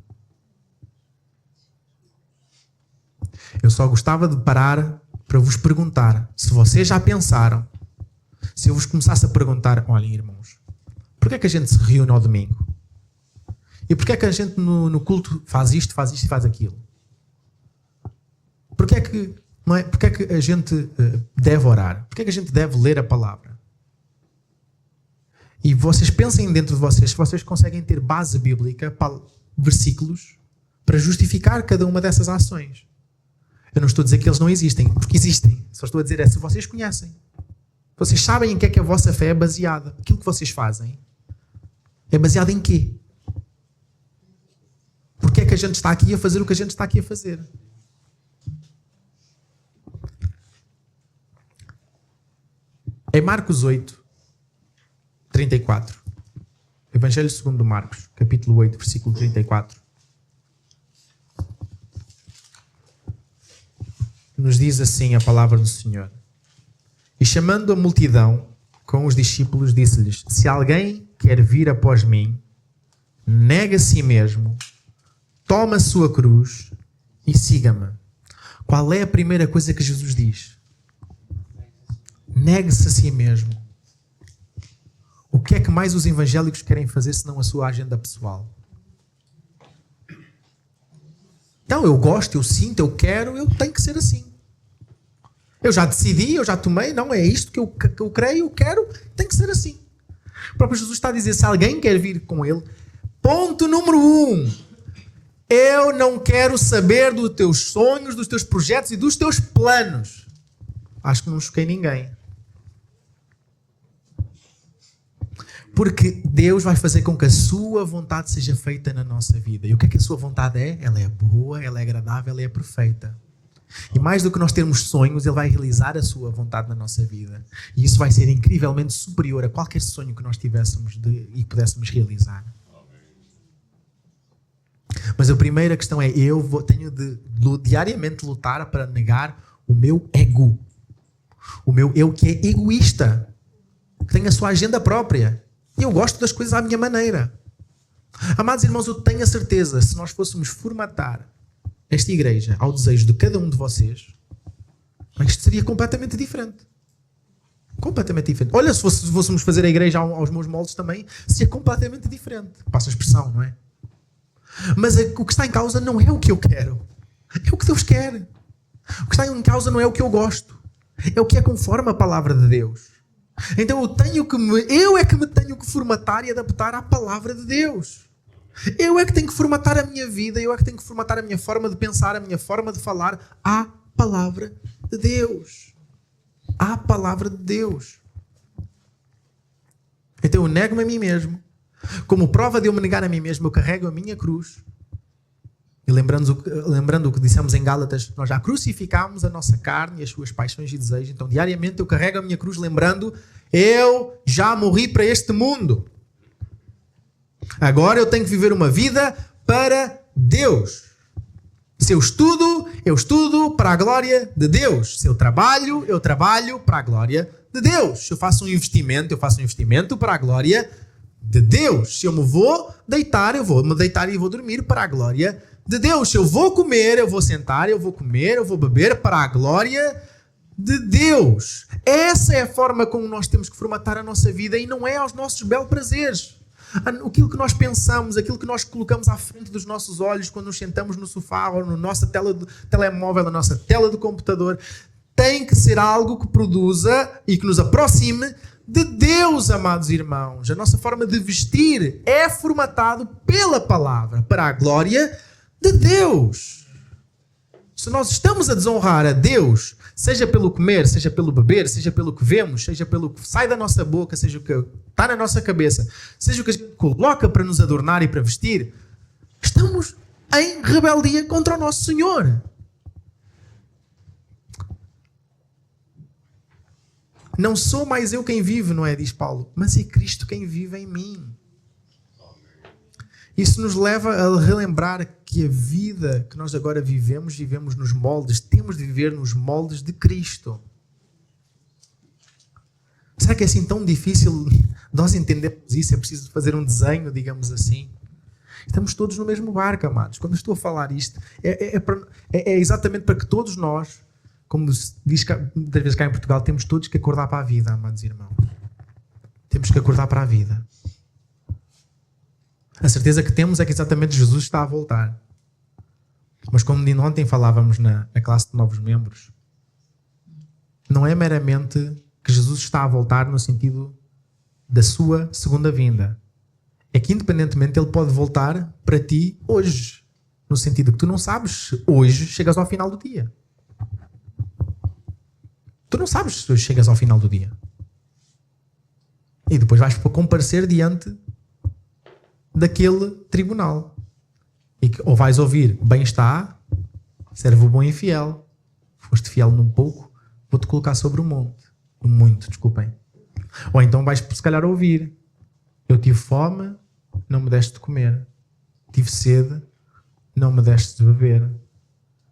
Eu só gostava de parar para vos perguntar, se vocês já pensaram, se eu vos começasse a perguntar: olhem, irmãos, porquê é que a gente se reúne ao domingo? E porquê é que a gente no culto faz isto e faz aquilo? Porquê é que a gente deve orar? Porquê é que a gente deve ler a palavra? E vocês pensem dentro de vocês se vocês conseguem ter base bíblica, versículos, para justificar cada uma dessas ações. Eu não estou a dizer que eles não existem, porque existem. Só estou a dizer se vocês conhecem. Vocês sabem em que é que a vossa fé é baseada. Aquilo que vocês fazem é baseado em quê? Porque é que a gente está aqui a fazer o que a gente está aqui a fazer? Em Marcos 8, 34. Evangelho segundo Marcos, capítulo 8, versículo 34. Nos diz assim a palavra do Senhor. E chamando a multidão com os discípulos, disse-lhes: se alguém quer vir após mim, negue a si mesmo, toma a sua cruz e siga-me. Qual é a primeira coisa que Jesus diz? Negue-se a si mesmo. O que é que mais os evangélicos querem fazer senão a sua agenda pessoal? Então, eu gosto, eu sinto, eu quero, eu tenho que ser assim. Eu já decidi, eu já tomei, não é isto que eu creio, eu quero, tem que ser assim. O próprio Jesus está a dizer: se alguém quer vir com ele, ponto número 1, eu não quero saber dos teus sonhos, dos teus projetos e dos teus planos. Acho que não choquei ninguém. Porque Deus vai fazer com que a sua vontade seja feita na nossa vida. E o que é que a sua vontade é? Ela é boa, ela é agradável, ela é perfeita. E mais do que nós termos sonhos, Ele vai realizar a sua vontade na nossa vida. E isso vai ser incrivelmente superior a qualquer sonho que nós tivéssemos e pudéssemos realizar. Mas a primeira questão é, tenho de diariamente lutar para negar o meu ego. O meu eu que é egoísta, que tem a sua agenda própria. E eu gosto das coisas à minha maneira. Amados irmãos, eu tenho a certeza, se nós fôssemos formatar esta igreja ao desejo de cada um de vocês, isto seria completamente diferente. Completamente diferente. Olha, se fôssemos fazer a igreja aos meus moldes também, seria completamente diferente. Passa a expressão, não é? Mas o que está em causa não é o que eu quero. É o que Deus quer. O que está em causa não é o que eu gosto. É o que é conforme a palavra de Deus. Então eu é que me tenho que formatar e adaptar à palavra de Deus. Eu é que tenho que formatar a minha vida, eu é que tenho que formatar a minha forma de pensar, a minha forma de falar à palavra de Deus. À palavra de Deus. Então eu nego-me a mim mesmo. Como prova de eu me negar a mim mesmo, eu carrego a minha cruz. E lembrando o que dissemos em Gálatas, nós já crucificámos a nossa carne e as suas paixões e desejos. Então diariamente eu carrego a minha cruz lembrando, eu já morri para este mundo. Agora eu tenho que viver uma vida para Deus. Se eu estudo para a glória de Deus. Se eu trabalho para a glória de Deus. Se eu faço um investimento para a glória de Deus. Se eu me vou deitar, eu vou me deitar e vou dormir para a glória de Deus. Se eu vou comer, eu vou sentar, eu vou comer, eu vou beber para a glória de Deus. Essa é a forma como nós temos que formatar a nossa vida e não é aos nossos belos prazeres. Aquilo que nós pensamos, aquilo que nós colocamos à frente dos nossos olhos quando nos sentamos no sofá ou na nossa tela do telemóvel, na nossa tela do computador, tem que ser algo que produza e que nos aproxime de Deus, amados irmãos. A nossa forma de vestir é formatado pela palavra, para a glória de Deus. Se nós estamos a desonrar a Deus, seja pelo comer, seja pelo beber, seja pelo que vemos, seja pelo que sai da nossa boca, seja o que está na nossa cabeça, seja o que a gente coloca para nos adornar e para vestir, estamos em rebeldia contra o nosso Senhor. Não sou mais eu quem vive, não é? Diz Paulo, mas é Cristo quem vive em mim. Isso nos leva a relembrar que a vida que nós agora vivemos nos moldes, temos de viver nos moldes de Cristo. Será que é assim tão difícil nós entendermos isso? É preciso fazer um desenho, digamos assim. Estamos todos no mesmo barco, amados. Quando eu estou a falar isto, é exatamente para que todos nós, como se diz muitas vezes cá em Portugal, temos todos que acordar para a vida, amados irmãos. Temos que acordar para a vida. A certeza que temos é que exatamente Jesus está a voltar. Mas como de ontem falávamos na classe de novos membros, não é meramente que Jesus está a voltar no sentido da sua segunda vinda. É que independentemente ele pode voltar para ti hoje. No sentido que tu não sabes se hoje chegas ao final do dia. Tu não sabes se hoje chegas ao final do dia. E depois vais comparecer diante daquele tribunal. Ou vais ouvir, bem está, servo bom e fiel. Foste fiel num pouco, vou-te colocar sobre o monte. Muito, desculpem. Ou então vais se calhar ouvir, eu tive fome, não me deste de comer. Tive sede, não me deste de beber.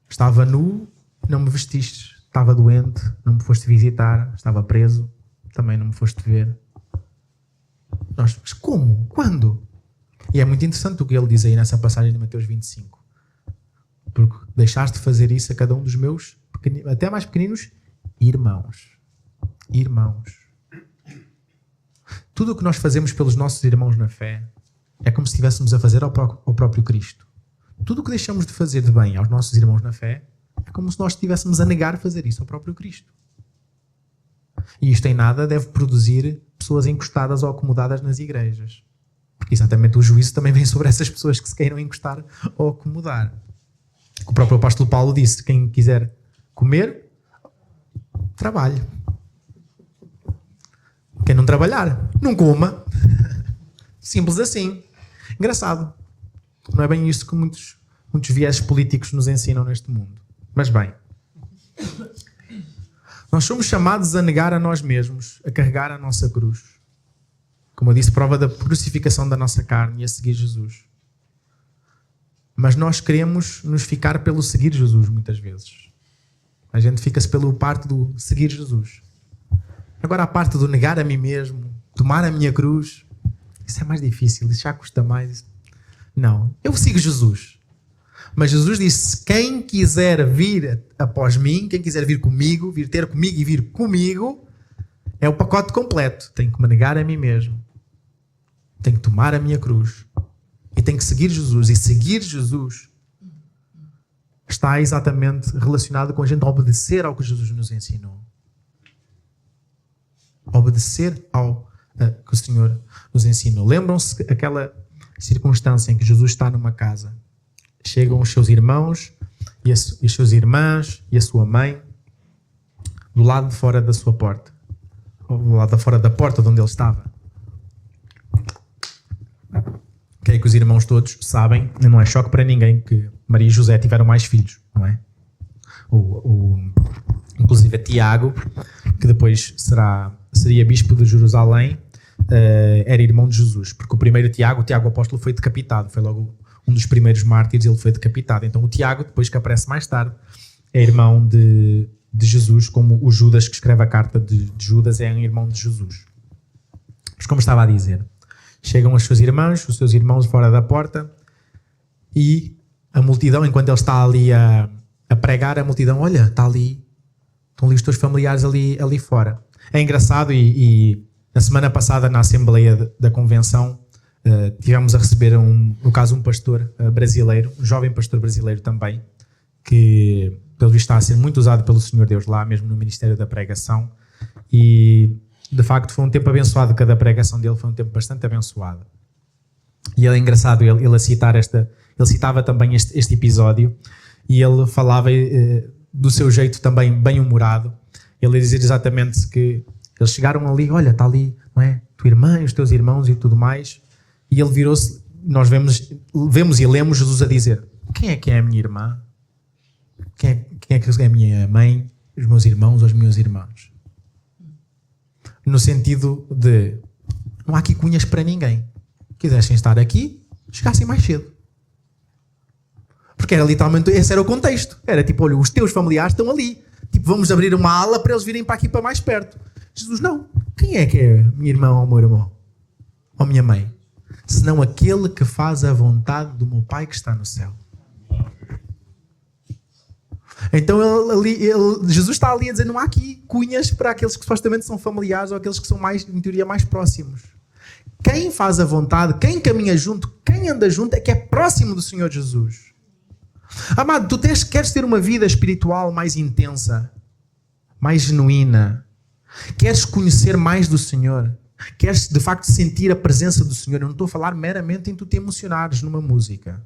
Estava nu, não me vestiste. Estava doente, não me foste visitar. Estava preso, também não me foste ver. Mas como? Quando? E é muito interessante o que ele diz aí nessa passagem de Mateus 25. Porque deixaste de fazer isso a cada um dos meus, até mais pequeninos, irmãos. Irmãos. Tudo o que nós fazemos pelos nossos irmãos na fé é como se estivéssemos a fazer ao próprio Cristo. Tudo o que deixamos de fazer de bem aos nossos irmãos na fé é como se nós estivéssemos a negar fazer isso ao próprio Cristo. E isto em nada deve produzir pessoas encostadas ou acomodadas nas igrejas. Porque exatamente o juízo também vem sobre essas pessoas que se queiram encostar ou acomodar. O próprio apóstolo Paulo disse, quem quiser comer, trabalhe. Quem não trabalhar, não coma. Simples assim. Engraçado. Não é bem isso que muitos vieses políticos nos ensinam neste mundo. Mas bem, Nós somos chamados a negar a nós mesmos, a carregar a nossa cruz. Como eu disse, prova da crucificação da nossa carne e a seguir Jesus. Mas nós queremos nos ficar pelo seguir Jesus muitas vezes. A gente fica-se pelo parte do seguir Jesus. Agora a parte do negar a mim mesmo, tomar a minha cruz, isso é mais difícil, isso já custa mais. Não, eu sigo Jesus. Mas Jesus disse, quem quiser vir após mim, quem quiser vir comigo, vir ter comigo e vir comigo, é o pacote completo. Tenho que me negar a mim mesmo. Tenho que tomar a minha cruz. E tenho que seguir Jesus. E seguir Jesus está exatamente relacionado com a gente obedecer ao que Jesus nos ensinou. Obedecer ao que o Senhor nos ensinou. Lembram-se aquela circunstância em que Jesus está numa casa. Chegam os seus irmãos e as suas irmãs e a sua mãe do lado de fora da sua porta. Ou do lado de fora da porta de onde ele estava. Que os irmãos todos sabem, e não é choque para ninguém, que Maria e José tiveram mais filhos, não é? Inclusive Tiago, que depois seria bispo de Jerusalém, era irmão de Jesus, porque o primeiro Tiago apóstolo, foi decapitado, foi logo um dos primeiros mártires, ele foi decapitado. Então o Tiago, depois que aparece mais tarde, é irmão de Jesus, como o Judas, que escreve a carta de Judas, é um irmão de Jesus. Mas como estava a dizer, chegam as suas irmãs, os seus irmãos fora da porta, e a multidão, enquanto ele está ali a pregar, a multidão, olha, estão ali os teus familiares ali fora. É engraçado e na semana passada na Assembleia da Convenção tivemos a receber, no caso, um pastor brasileiro, um jovem pastor brasileiro também, que pelo visto está a ser muito usado pelo Senhor Deus lá, mesmo no Ministério da Pregação, e de facto foi um tempo abençoado. Cada pregação dele foi um tempo bastante abençoado. E é engraçado ele citar ele citava também este episódio, e ele falava do seu jeito também bem humorado. Ele ia dizer exatamente que eles chegaram ali, olha, está ali, não é? Tua irmã e os teus irmãos e tudo mais. E ele virou-se, nós vemos e lemos Jesus a dizer, quem é que é a minha irmã? Quem é que é a minha mãe, os meus irmãos ou os meus irmãos? No sentido de, não há aqui cunhas para ninguém. Quisessem estar aqui, chegassem mais cedo. Porque era literalmente, esse era o contexto. Era tipo, olha, os teus familiares estão ali. Tipo, vamos abrir uma ala para eles virem para aqui, para mais perto. Jesus, não. Quem é que é minha irmã ou meu irmão? Ou minha mãe? Senão aquele que faz a vontade do meu Pai que está no céu. Então Jesus está ali a dizer, não há aqui cunhas para aqueles que supostamente são familiares ou aqueles que são mais, em teoria, mais próximos. Quem faz a vontade, quem caminha junto, quem anda junto é que é próximo do Senhor Jesus. Amado, tu queres ter uma vida espiritual mais intensa, mais genuína, queres conhecer mais do Senhor, queres de facto sentir a presença do Senhor. Eu não estou a falar meramente em tu te emocionares numa música.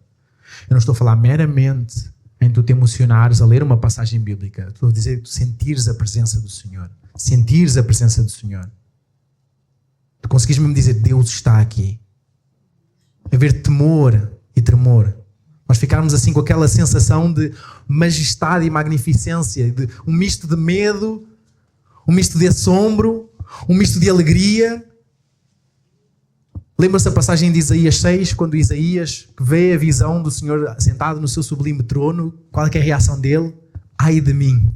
Eu não estou a falar meramente em tu te emocionares a ler uma passagem bíblica. Estou a dizer que tu sentires a presença do Senhor. Sentires a presença do Senhor. Tu conseguis mesmo dizer, Deus está aqui. Haver temor e tremor. Nós ficarmos assim com aquela sensação de majestade e magnificência, de um misto de medo, um misto de assombro, um misto de alegria. Lembra-se a passagem de Isaías 6, quando Isaías vê a visão do Senhor sentado no seu sublime trono, qual é que é a reação dele? Ai de mim.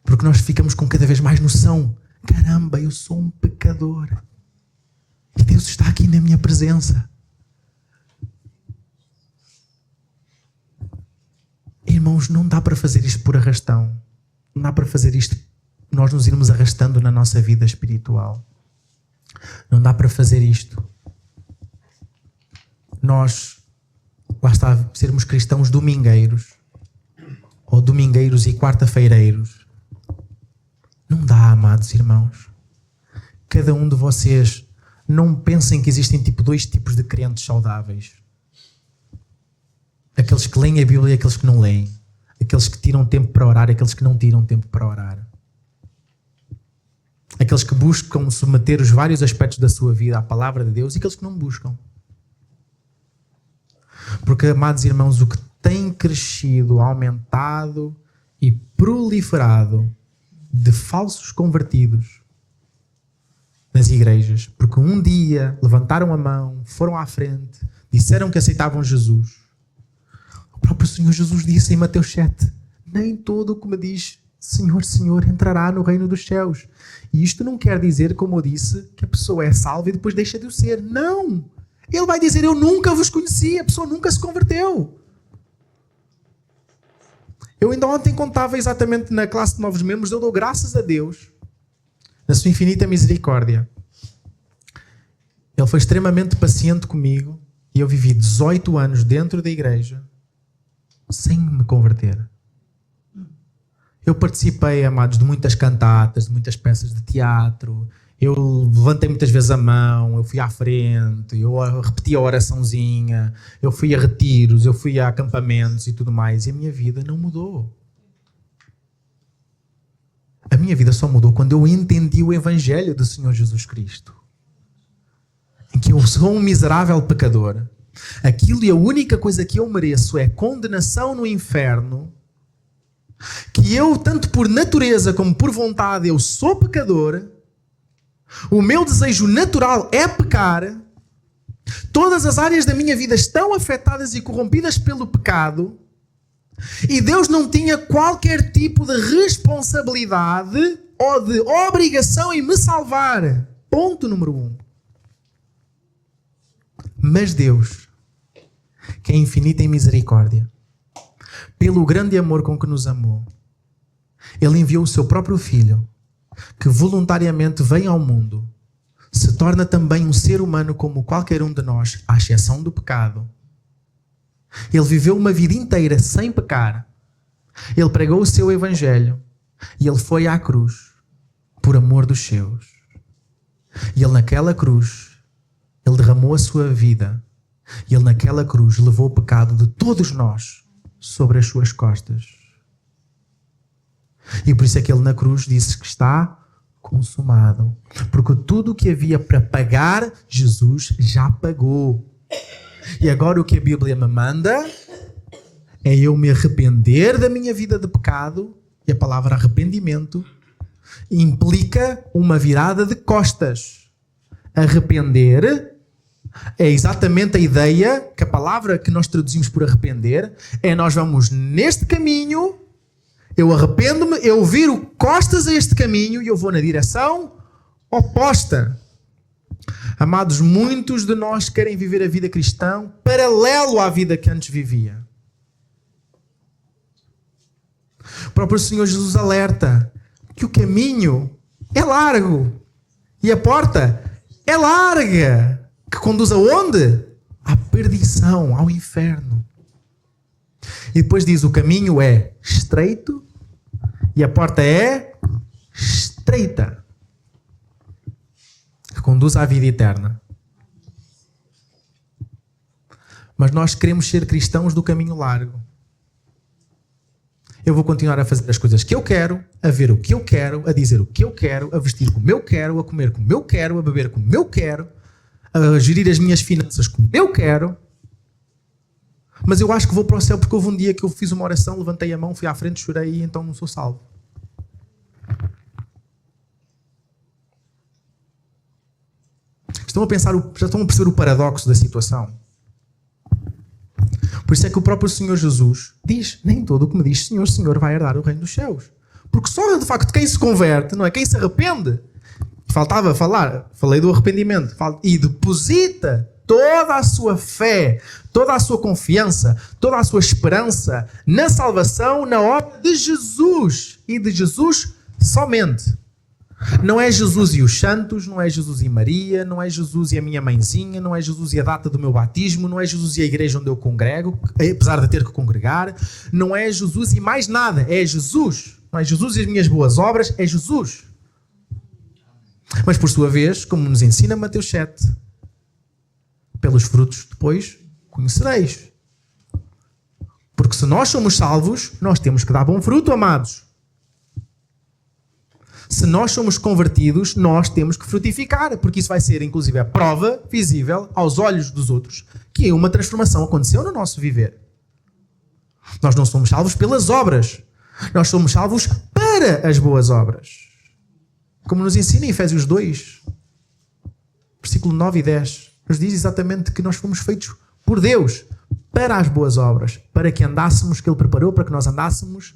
Porque nós ficamos com cada vez mais noção. Caramba, eu sou um pecador. E Deus está aqui na minha presença. Irmãos, não dá para fazer isto por arrastão. Não dá para fazer isto, nós nos irmos arrastando na nossa vida espiritual. Não dá para fazer isto. Nós, lá está, sermos cristãos domingueiros, ou domingueiros e quarta-feireiros. Não dá, amados irmãos. Cada um de vocês, não pensem que existem dois tipos de crentes saudáveis. Aqueles que leem a Bíblia e aqueles que não leem. Aqueles que tiram tempo para orar e aqueles que não tiram tempo para orar. Aqueles que buscam submeter os vários aspectos da sua vida à palavra de Deus e aqueles que não buscam. Porque, amados irmãos, o que tem crescido, aumentado e proliferado de falsos convertidos nas igrejas, porque um dia levantaram a mão, foram à frente, disseram que aceitavam Jesus. O próprio Senhor Jesus disse em Mateus 7, nem todo o que me diz Senhor, Senhor, entrará no reino dos céus. E isto não quer dizer, como eu disse, que a pessoa é salva e depois deixa de o ser. Não! Ele vai dizer, eu nunca vos conheci, a pessoa nunca se converteu. Eu ainda ontem contava exatamente na classe de novos membros, eu dou graças a Deus, na sua infinita misericórdia. Ele foi extremamente paciente comigo e eu vivi 18 anos dentro da igreja sem me converter. Eu participei, amados, de muitas cantatas, de muitas peças de teatro. Eu levantei muitas vezes a mão, eu fui à frente, eu repeti a oraçãozinha, eu fui a retiros, eu fui a acampamentos e tudo mais. E a minha vida não mudou. A minha vida só mudou quando eu entendi o Evangelho do Senhor Jesus Cristo. Em que eu sou um miserável pecador. Aquilo e a única coisa que eu mereço é condenação no inferno. Que eu, tanto por natureza como por vontade, eu sou pecador. O meu desejo natural é pecar. Todas as áreas da minha vida estão afetadas e corrompidas pelo pecado. E Deus não tinha qualquer tipo de responsabilidade ou de obrigação em me salvar. Ponto número 1. Mas Deus, que é infinito em misericórdia, pelo grande amor com que nos amou, Ele enviou o seu próprio Filho, que voluntariamente vem ao mundo, se torna também um ser humano como qualquer um de nós, à exceção do pecado. Ele viveu uma vida inteira sem pecar. Ele pregou o seu Evangelho e Ele foi à cruz por amor dos seus. E Ele naquela cruz, Ele derramou a sua vida e Ele naquela cruz levou o pecado de todos nós sobre as suas costas. E por isso é que Ele na cruz disse que está consumado. Porque tudo o que havia para pagar, Jesus já pagou. E agora o que a Bíblia me manda é eu me arrepender da minha vida de pecado. E a palavra arrependimento implica uma virada de costas. Arrepender é exatamente a ideia que a palavra que nós traduzimos por arrepender é nós vamos neste caminho, eu arrependo-me, eu viro costas a este caminho e eu vou na direção oposta. Amados, muitos de nós querem viver a vida cristã paralelo à vida que antes vivia. O próprio Senhor Jesus alerta que o caminho é largo e a porta é larga. Que conduz aonde? À perdição, ao inferno. E depois diz, o caminho é estreito e a porta é estreita. Que conduz à vida eterna. Mas nós queremos ser cristãos do caminho largo. Eu vou continuar a fazer as coisas que eu quero, a ver o que eu quero, a dizer o que eu quero, a vestir como eu quero, a comer como eu quero, a beber como eu quero, a gerir as minhas finanças como eu quero, mas eu acho que vou para o céu porque houve um dia que eu fiz uma oração, levantei a mão, fui à frente, chorei e então não sou salvo. Já estão a perceber o paradoxo da situação? Por isso é que o próprio Senhor Jesus diz, nem todo o que me diz Senhor, Senhor vai herdar o reino dos céus. Porque só de facto quem se converte, não é? Quem se arrepende. Faltava falar, falei do arrependimento. E deposita toda a sua fé, toda a sua confiança, toda a sua esperança na salvação, na obra de Jesus. E de Jesus somente. Não é Jesus e os santos, não é Jesus e Maria, não é Jesus e a minha mãezinha, não é Jesus e a data do meu batismo, não é Jesus e a igreja onde eu congrego, apesar de ter que congregar, não é Jesus e mais nada, é Jesus. Não é Jesus e as minhas boas obras, é Jesus. Mas por sua vez, como nos ensina Mateus 7, pelos frutos depois conhecereis. Porque se nós somos salvos, nós temos que dar bom fruto, amados. Se nós somos convertidos, nós temos que frutificar, porque isso vai ser, inclusive, a prova visível aos olhos dos outros que uma transformação aconteceu no nosso viver. Nós não somos salvos pelas obras. Nós somos salvos para para as boas obras. Como nos ensina em Efésios 2, versículo 9 e 10. Nos diz exatamente que nós fomos feitos por Deus para as boas obras, para que andássemos, que Ele preparou para que nós andássemos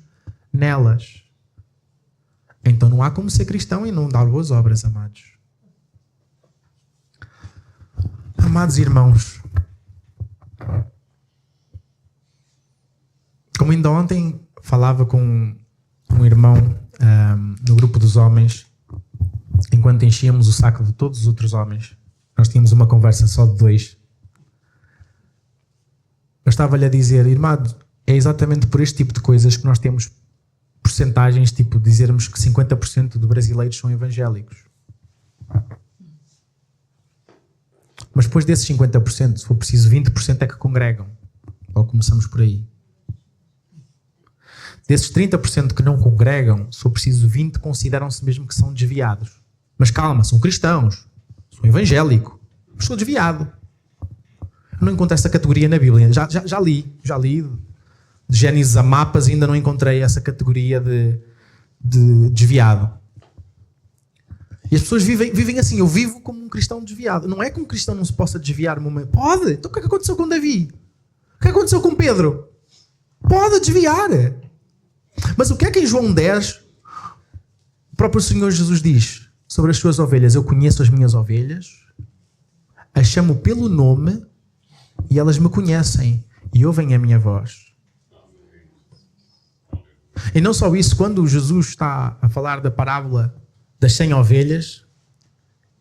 nelas. Então não há como ser cristão e não dar boas obras, amados. Amados irmãos, como ainda ontem falava com um irmão no grupo dos homens, enquanto enchíamos o saco de todos os outros homens, nós tínhamos uma conversa só de dois. Eu estava-lhe a dizer, irmão, é exatamente por este tipo de coisas que nós temos porcentagens, tipo dizermos que 50% de brasileiros são evangélicos. Mas depois desses 50%, se for preciso 20% é que congregam. Ou começamos por aí. Desses 30% que não congregam, se for preciso 20%, consideram-se mesmo que são desviados. Mas calma, são cristãos. Sou evangélico. Mas sou desviado. Eu não encontro essa categoria na Bíblia. Já li. De Gênesis a Mapas ainda não encontrei essa categoria de desviado. E as pessoas vivem assim. Eu vivo como um cristão desviado. Não é que um cristão não se possa desviar. Pode. Então o que é que aconteceu com Davi? O que é que aconteceu com Pedro? Pode desviar. Mas o que é que em João 10 o próprio Senhor Jesus diz sobre as suas ovelhas? Eu conheço as minhas ovelhas, as chamo pelo nome e elas me conhecem e ouvem a minha voz. E não só isso, quando Jesus está a falar da parábola das 100 ovelhas,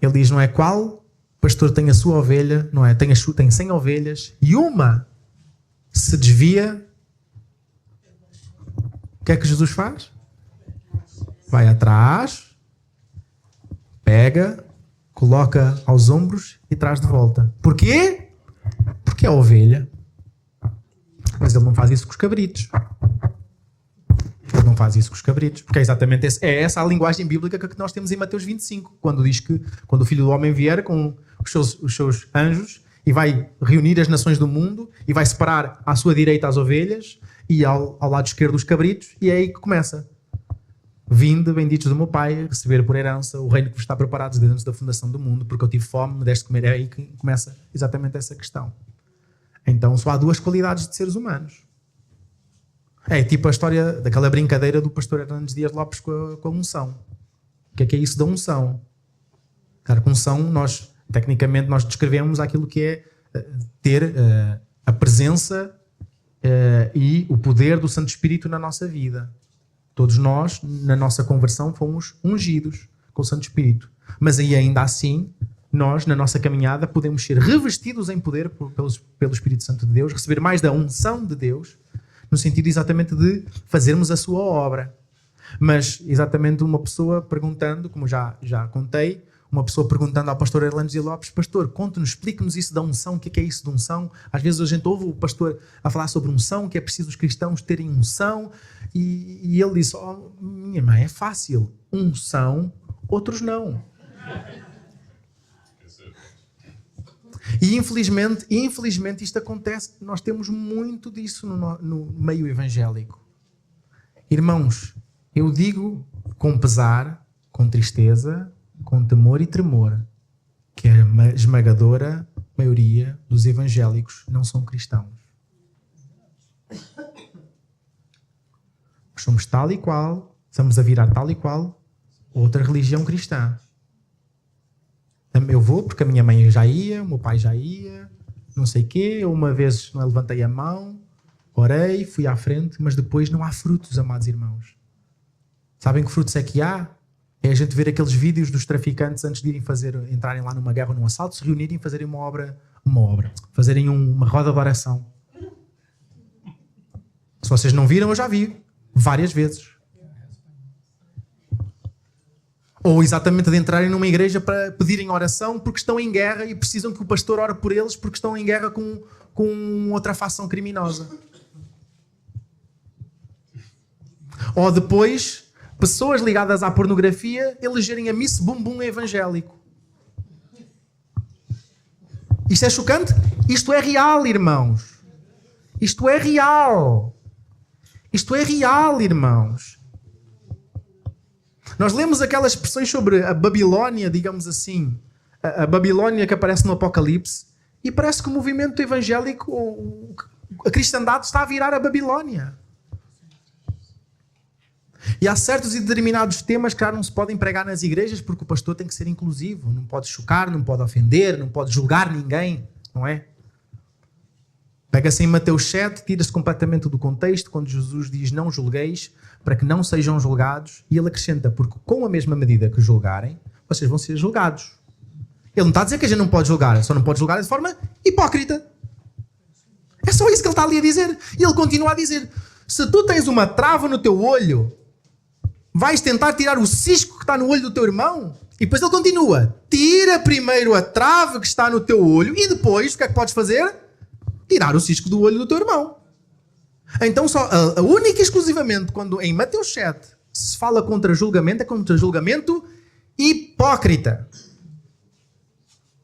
ele diz, não é qual pastor tem a sua ovelha, não é? Tem 100 ovelhas e uma se desvia. O que é que Jesus faz? Vai atrás, pega, coloca aos ombros e traz de volta. Porquê? Porque é a ovelha. Mas ele não faz isso com os cabritos. Ele não faz isso com os cabritos. Porque é exatamente essa a linguagem bíblica que nós temos em Mateus 25. Quando diz que quando o Filho do Homem vier com os seus anjos e vai reunir as nações do mundo e vai separar à sua direita as ovelhas e ao lado esquerdo os cabritos, e é aí que começa. Vinde, benditos do meu Pai, receber por herança o reino que vos está preparado desde antes da fundação do mundo, porque eu tive fome, me deste de comer. É aí que começa exatamente essa questão. Então só há duas qualidades de seres humanos. É tipo a história daquela brincadeira do pastor Hernandes Dias Lopes com a unção. O que é isso da unção? Claro, com unção, tecnicamente, nós descrevemos aquilo que é ter a presença e o poder do Santo Espírito na nossa vida. Todos nós, na nossa conversão, fomos ungidos com o Santo Espírito. Mas aí, ainda assim, nós, na nossa caminhada, podemos ser revestidos em poder pelo Espírito Santo de Deus, receber mais da unção de Deus, no sentido exatamente de fazermos a sua obra. Mas, exatamente, uma pessoa perguntando, como já contei, uma pessoa perguntando ao pastor Hernandes Lopes, pastor, conte-nos, explique-nos isso da unção, o que é isso de unção? Às vezes a gente ouve o pastor a falar sobre unção, que é preciso os cristãos terem unção, e ele disse, minha irmã, é fácil, unção, outros não. E infelizmente isto acontece, nós temos muito disso no meio evangélico. Irmãos, eu digo com pesar, com tristeza, com temor e tremor, que a esmagadora maioria dos evangélicos não são cristãos. Somos tal e qual, estamos a virar tal e qual outra religião cristã. Eu vou porque a minha mãe já ia, o meu pai já ia, não sei o quê. Eu uma vez levantei a mão, orei, fui à frente, mas depois não há frutos, amados irmãos. Sabem que frutos é que há? É a gente ver aqueles vídeos dos traficantes antes de entrarem lá numa guerra ou num assalto, se reunirem e fazerem uma obra, fazerem uma roda de oração. Se vocês não viram, eu já vi várias vezes. Ou exatamente de entrarem numa igreja para pedirem oração porque estão em guerra e precisam que o pastor ore por eles porque estão em guerra com outra facção criminosa. Ou depois, pessoas ligadas à pornografia elegerem a Miss Bumbum evangélico. Isto é chocante? Isto é real, irmãos. Isto é real. Isto é real, irmãos. Nós lemos aquelas expressões sobre a Babilónia, digamos assim, a Babilónia que aparece no Apocalipse, e parece que o movimento evangélico, a cristandade está a virar a Babilónia. E há certos e determinados temas que não se podem pregar nas igrejas porque o pastor tem que ser inclusivo. Não pode chocar, não pode ofender, não pode julgar ninguém, não é? Pega-se em Mateus 7, tira-se completamente do contexto, quando Jesus diz não julgueis, para que não sejam julgados, e ele acrescenta, porque com a mesma medida que julgarem, vocês vão ser julgados. Ele não está a dizer que a gente não pode julgar, só não pode julgar de forma hipócrita. É só isso que ele está ali a dizer. E ele continua a dizer, se tu tens uma trava no teu olho, vais tentar tirar o cisco que está no olho do teu irmão? E depois ele continua, tira primeiro a trava que está no teu olho, e depois, o que é que podes fazer? Tirar o cisco do olho do teu irmão. Então, só a única e exclusivamente, quando em Mateus 7 se fala contra julgamento, é contra julgamento hipócrita.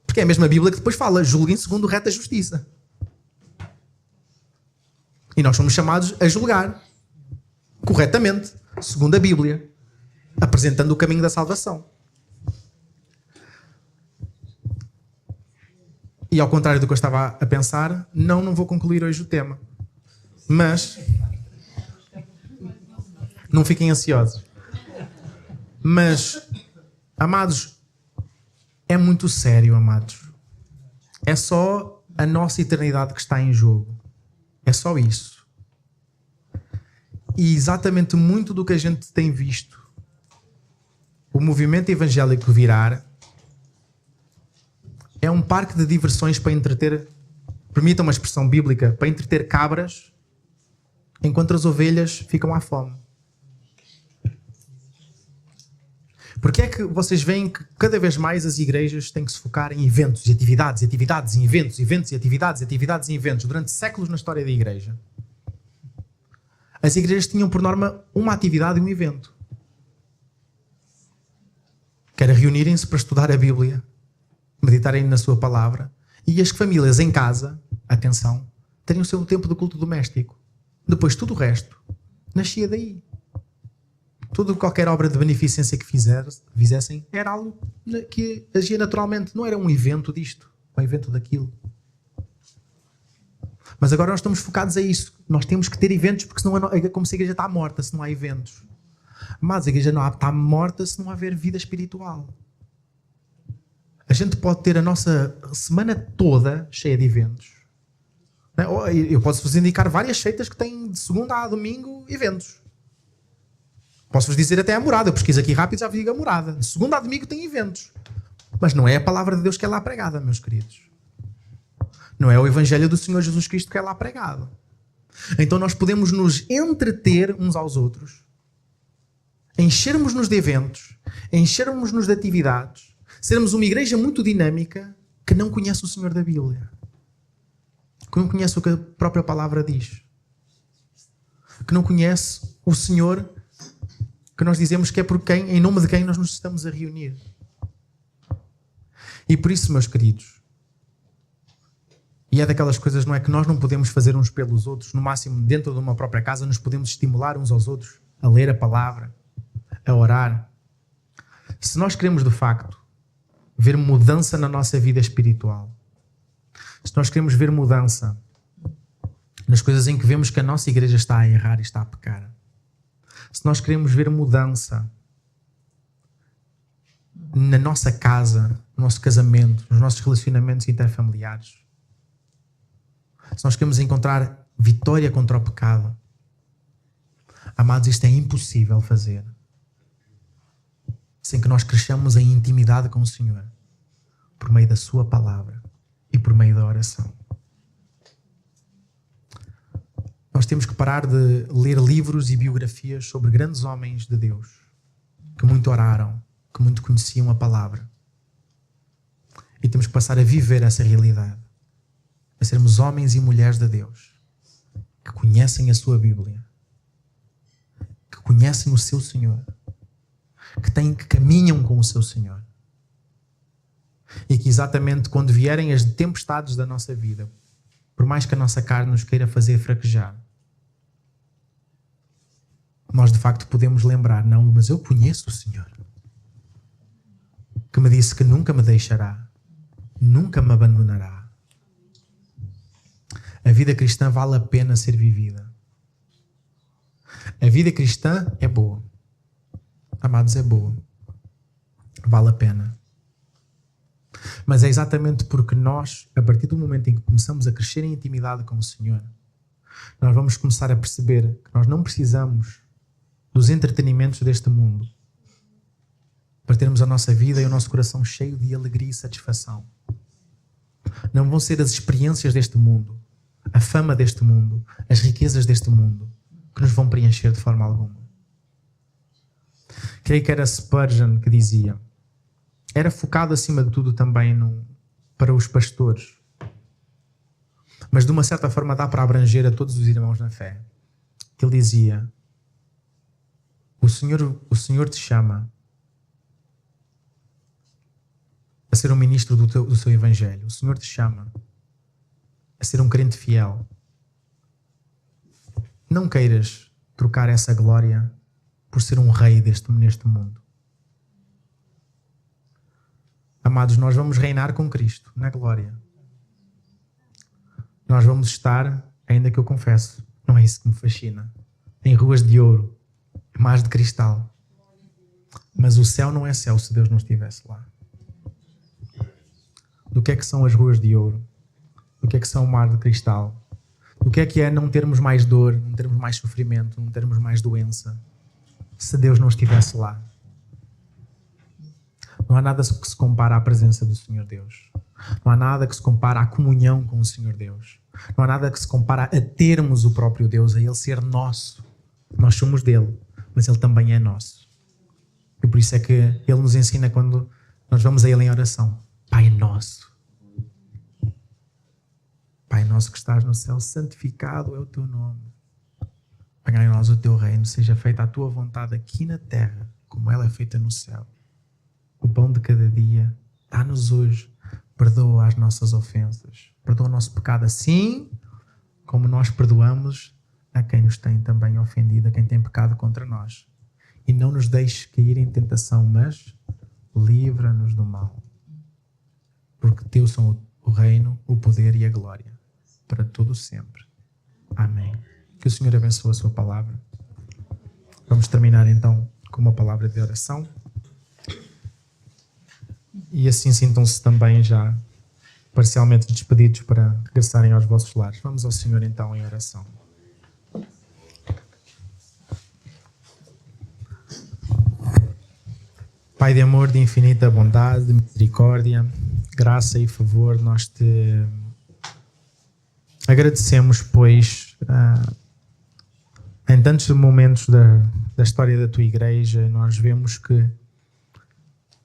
Porque é a mesma Bíblia que depois fala, julguem segundo reta justiça. E nós somos chamados a julgar corretamente, segundo a Bíblia, apresentando o caminho da salvação. E ao contrário do que eu estava a pensar, não vou concluir hoje o tema. Mas não fiquem ansiosos. Mas, amados, é muito sério, amados. É só a nossa eternidade que está em jogo. É só isso. E exatamente muito do que a gente tem visto o movimento evangélico virar é um parque de diversões para entreter, permitam uma expressão bíblica, para entreter cabras enquanto as ovelhas ficam à fome. Porque é que vocês veem que cada vez mais as igrejas têm que se focar em eventos e atividades, atividades e eventos, eventos e atividades, atividades e eventos, durante séculos na história da igreja? As igrejas tinham por norma uma atividade e um evento. Que era reunirem-se para estudar a Bíblia, meditarem na sua palavra, e as famílias em casa, atenção, terem o seu tempo de culto doméstico. Depois tudo o resto nascia daí. Qualquer obra de beneficência que fizessem era algo que agia naturalmente. Não era um evento disto, um evento daquilo. Mas agora nós estamos focados a isso. Nós temos que ter eventos, porque senão é como se a igreja está morta se não há eventos. Mas a igreja não está morta se não houver vida espiritual. A gente pode ter a nossa semana toda cheia de eventos. Eu posso-vos indicar várias seitas que têm de segunda a domingo eventos. Posso-vos dizer até a morada. Eu pesquiso aqui rápido e já vos digo a morada. De segunda a domingo tem eventos. Mas não é a palavra de Deus que é lá pregada, meus queridos. Não é o Evangelho do Senhor Jesus Cristo que é lá pregado. Então nós podemos nos entreter uns aos outros, enchermos-nos de eventos, enchermos-nos de atividades, sermos uma igreja muito dinâmica que não conhece o Senhor da Bíblia, que não conhece o que a própria palavra diz, que não conhece o Senhor que nós dizemos que é por quem, em nome de quem nós nos estamos a reunir. E por isso, meus queridos, e é daquelas coisas, não é, que nós não podemos fazer uns pelos outros, no máximo dentro de uma própria casa nos podemos estimular uns aos outros a ler a palavra, a orar. Se nós queremos de facto ver mudança na nossa vida espiritual, se nós queremos ver mudança nas coisas em que vemos que a nossa igreja está a errar e está a pecar, se nós queremos ver mudança na nossa casa, no nosso casamento, nos nossos relacionamentos interfamiliares, se nós queremos encontrar vitória contra o pecado, amados, isto é impossível fazer sem que nós cresçamos em intimidade com o Senhor, por meio da sua palavra e por meio da oração. Nós temos que parar de ler livros e biografias sobre grandes homens de Deus, que muito oraram, que muito conheciam a palavra. E temos que passar a viver essa realidade, a sermos homens e mulheres de Deus, que conhecem a sua Bíblia, que conhecem o seu Senhor, que caminham com o seu Senhor. E que exatamente quando vierem as tempestades da nossa vida, por mais que a nossa carne nos queira fazer fraquejar, nós de facto podemos lembrar, não, mas eu conheço o Senhor, que me disse que nunca me deixará, nunca me abandonará. A vida cristã vale a pena ser vivida. A vida cristã é boa. Amados, é boa. Vale a pena. Mas é exatamente porque nós, a partir do momento em que começamos a crescer em intimidade com o Senhor, nós vamos começar a perceber que nós não precisamos dos entretenimentos deste mundo para termos a nossa vida e o nosso coração cheio de alegria e satisfação. Não vão ser as experiências deste mundo, a fama deste mundo, as riquezas deste mundo que nos vão preencher de forma alguma. Creio que era Spurgeon que dizia, era focado acima de tudo também para os pastores, mas de uma certa forma dá para abranger a todos os irmãos na fé, que ele dizia, o Senhor te chama a ser um ministro do seu Evangelho. O Senhor te chama a ser um crente fiel. Não queiras trocar essa glória por ser um rei neste mundo. Amados, nós vamos reinar com Cristo na glória. Nós vamos estar, ainda que eu confesso, não é isso que me fascina, em ruas de ouro, mais de cristal. Mas o céu não é céu se Deus não estivesse lá. Do que é que são as ruas de ouro? Do que é que são o mar de cristal? Do que é não termos mais dor, não termos mais sofrimento, não termos mais doença, se Deus não estivesse lá? Não há nada que se compara à presença do Senhor Deus. Não há nada que se compara à comunhão com o Senhor Deus. Não há nada que se compara a termos o próprio Deus, a Ele ser nosso. Nós somos dele, mas Ele também é nosso. E por isso é que Ele nos ensina quando nós vamos a Ele em oração. Pai nosso. Pai nosso que estás no céu, santificado é o teu nome. Venha a nós o teu reino, seja feita a tua vontade aqui na terra, como ela é feita no céu. O pão de cada dia, dá-nos hoje. Perdoa as nossas ofensas. Perdoa o nosso pecado assim como nós perdoamos a quem nos tem também ofendido, a quem tem pecado contra nós. E não nos deixes cair em tentação, mas livra-nos do mal. Porque teu são o reino, o poder e a glória, para todo sempre. Amém. Que o Senhor abençoe a sua palavra. Vamos terminar então com uma palavra de oração. E assim sintam-se também já parcialmente despedidos para regressarem aos vossos lares. Vamos ao Senhor então em oração. Pai de amor, de infinita bondade, de misericórdia, graça e favor, nós te agradecemos, pois em tantos momentos da história da tua igreja, nós vemos que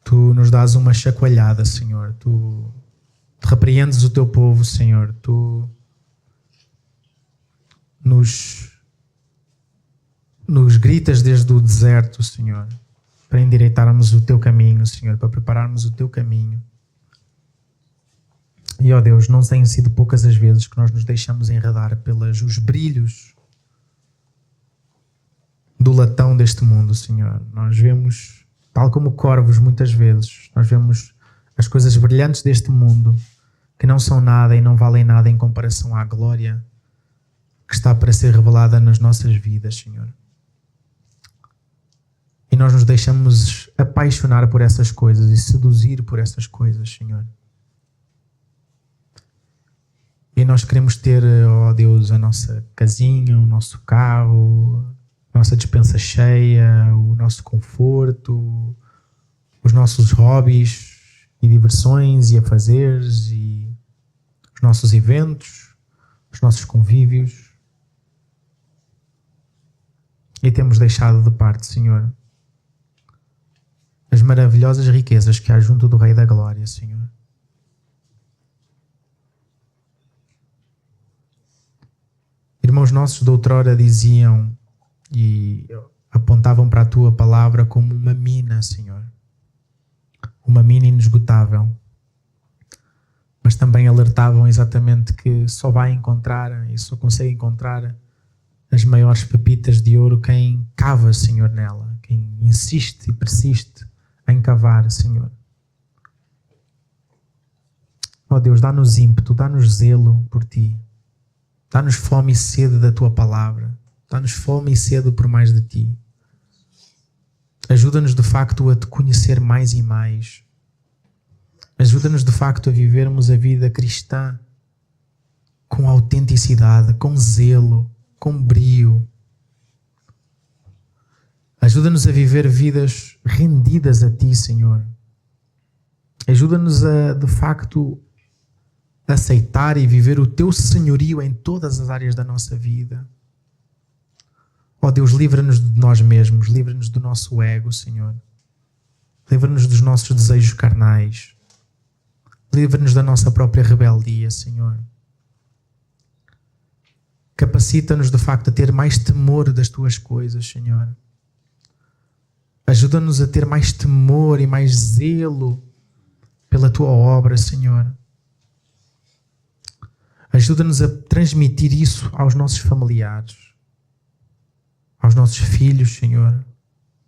tu nos dás uma chacoalhada, Senhor. Tu repreendes o teu povo, Senhor. Tu nos gritas desde o deserto, Senhor, para endireitarmos o teu caminho, Senhor, para prepararmos o teu caminho. E, ó Deus, não têm sido poucas as vezes que nós nos deixamos enredar pelos brilhos do latão deste mundo, Senhor. Nós vemos, tal como corvos muitas vezes, nós vemos as coisas brilhantes deste mundo que não são nada e não valem nada em comparação à glória que está para ser revelada nas nossas vidas, Senhor. E nós nos deixamos apaixonar por essas coisas e seduzir por essas coisas, Senhor. E nós queremos ter, ó Deus, a nossa casinha, o nosso carro, a nossa despensa cheia, o nosso conforto, os nossos hobbies e diversões e afazeres e os nossos eventos, os nossos convívios. E temos deixado de parte, Senhor, as maravilhosas riquezas que há junto do Rei da Glória, Senhor. Irmãos nossos de outrora diziam e apontavam para a tua palavra como uma mina, Senhor. Uma mina inesgotável. Mas também alertavam exatamente que só vai encontrar e só consegue encontrar as maiores pepitas de ouro quem cava, Senhor, nela, quem insiste e persiste em cavar, Senhor. Ó Deus, dá-nos ímpeto, dá-nos zelo por Ti. Dá-nos fome e sede da Tua palavra. Dá-nos fome e sede por mais de Ti. Ajuda-nos de facto a Te conhecer mais e mais. Ajuda-nos de facto a vivermos a vida cristã com autenticidade, com zelo, com brio. Ajuda-nos a viver vidas rendidas a Ti, Senhor. Ajuda-nos a, de facto, aceitar e viver o Teu senhorio em todas as áreas da nossa vida. Ó Deus, livra-nos de nós mesmos, livra-nos do nosso ego, Senhor. Livra-nos dos nossos desejos carnais. Livra-nos da nossa própria rebeldia, Senhor. Capacita-nos, de facto, a ter mais temor das Tuas coisas, Senhor. Ajuda-nos a ter mais temor e mais zelo pela Tua obra, Senhor. Ajuda-nos a transmitir isso aos nossos familiares, aos nossos filhos, Senhor,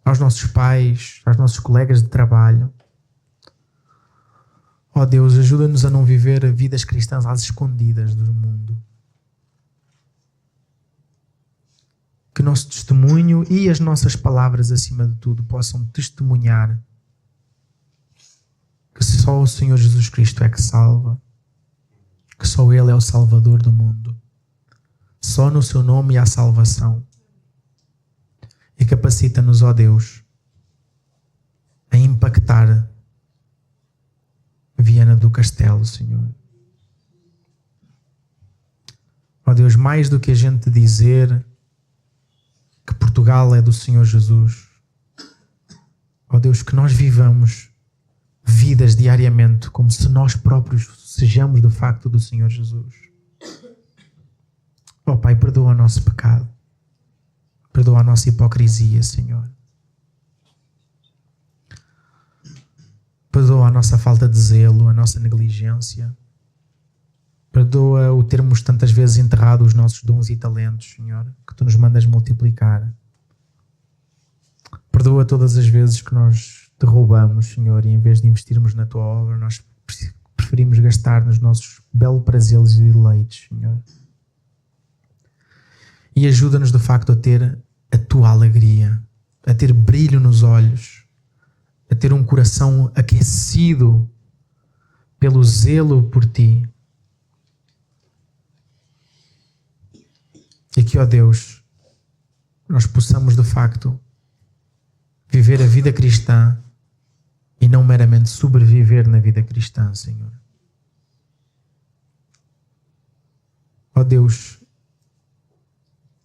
aos nossos pais, aos nossos colegas de trabalho. Ó Deus, ajuda-nos a não viver vidas cristãs às escondidas do mundo. Que o nosso testemunho e as nossas palavras, acima de tudo, possam testemunhar que só o Senhor Jesus Cristo é que salva, que só Ele é o Salvador do mundo. Só no Seu nome há salvação. E capacita-nos, ó Deus, a impactar Viana do Castelo, Senhor. Ó Deus, mais do que a gente dizer que Portugal é do Senhor Jesus, ó Deus, que nós vivamos vidas diariamente como se nós próprios sejamos de facto do Senhor Jesus. Ó Pai, perdoa o nosso pecado. Perdoa a nossa hipocrisia, Senhor. Perdoa a nossa falta de zelo, a nossa negligência. Perdoa o termos tantas vezes enterrado os nossos dons e talentos, Senhor, que Tu nos mandas multiplicar. Perdoa todas as vezes que nós Te roubamos, Senhor, e em vez de investirmos na Tua obra, nós preferimos gastar nos nossos belos prazeres e deleites, Senhor. E ajuda-nos de facto a ter a Tua alegria, a ter brilho nos olhos, a ter um coração aquecido pelo zelo por Ti. E que, ó Deus, nós possamos de facto viver a vida cristã e não meramente sobreviver na vida cristã, Senhor. Ó Deus,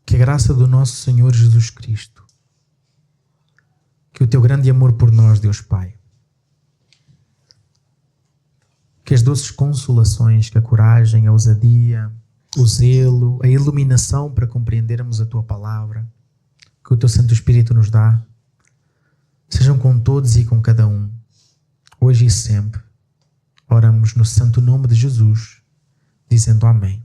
que a graça do nosso Senhor Jesus Cristo, que o Teu grande amor por nós, Deus Pai, que as doces consolações, que a coragem, a ousadia, o zelo, a iluminação para compreendermos a Tua palavra, que o Teu Santo Espírito nos dá, sejam com todos e com cada um, hoje e sempre. Oramos no santo nome de Jesus, dizendo amém.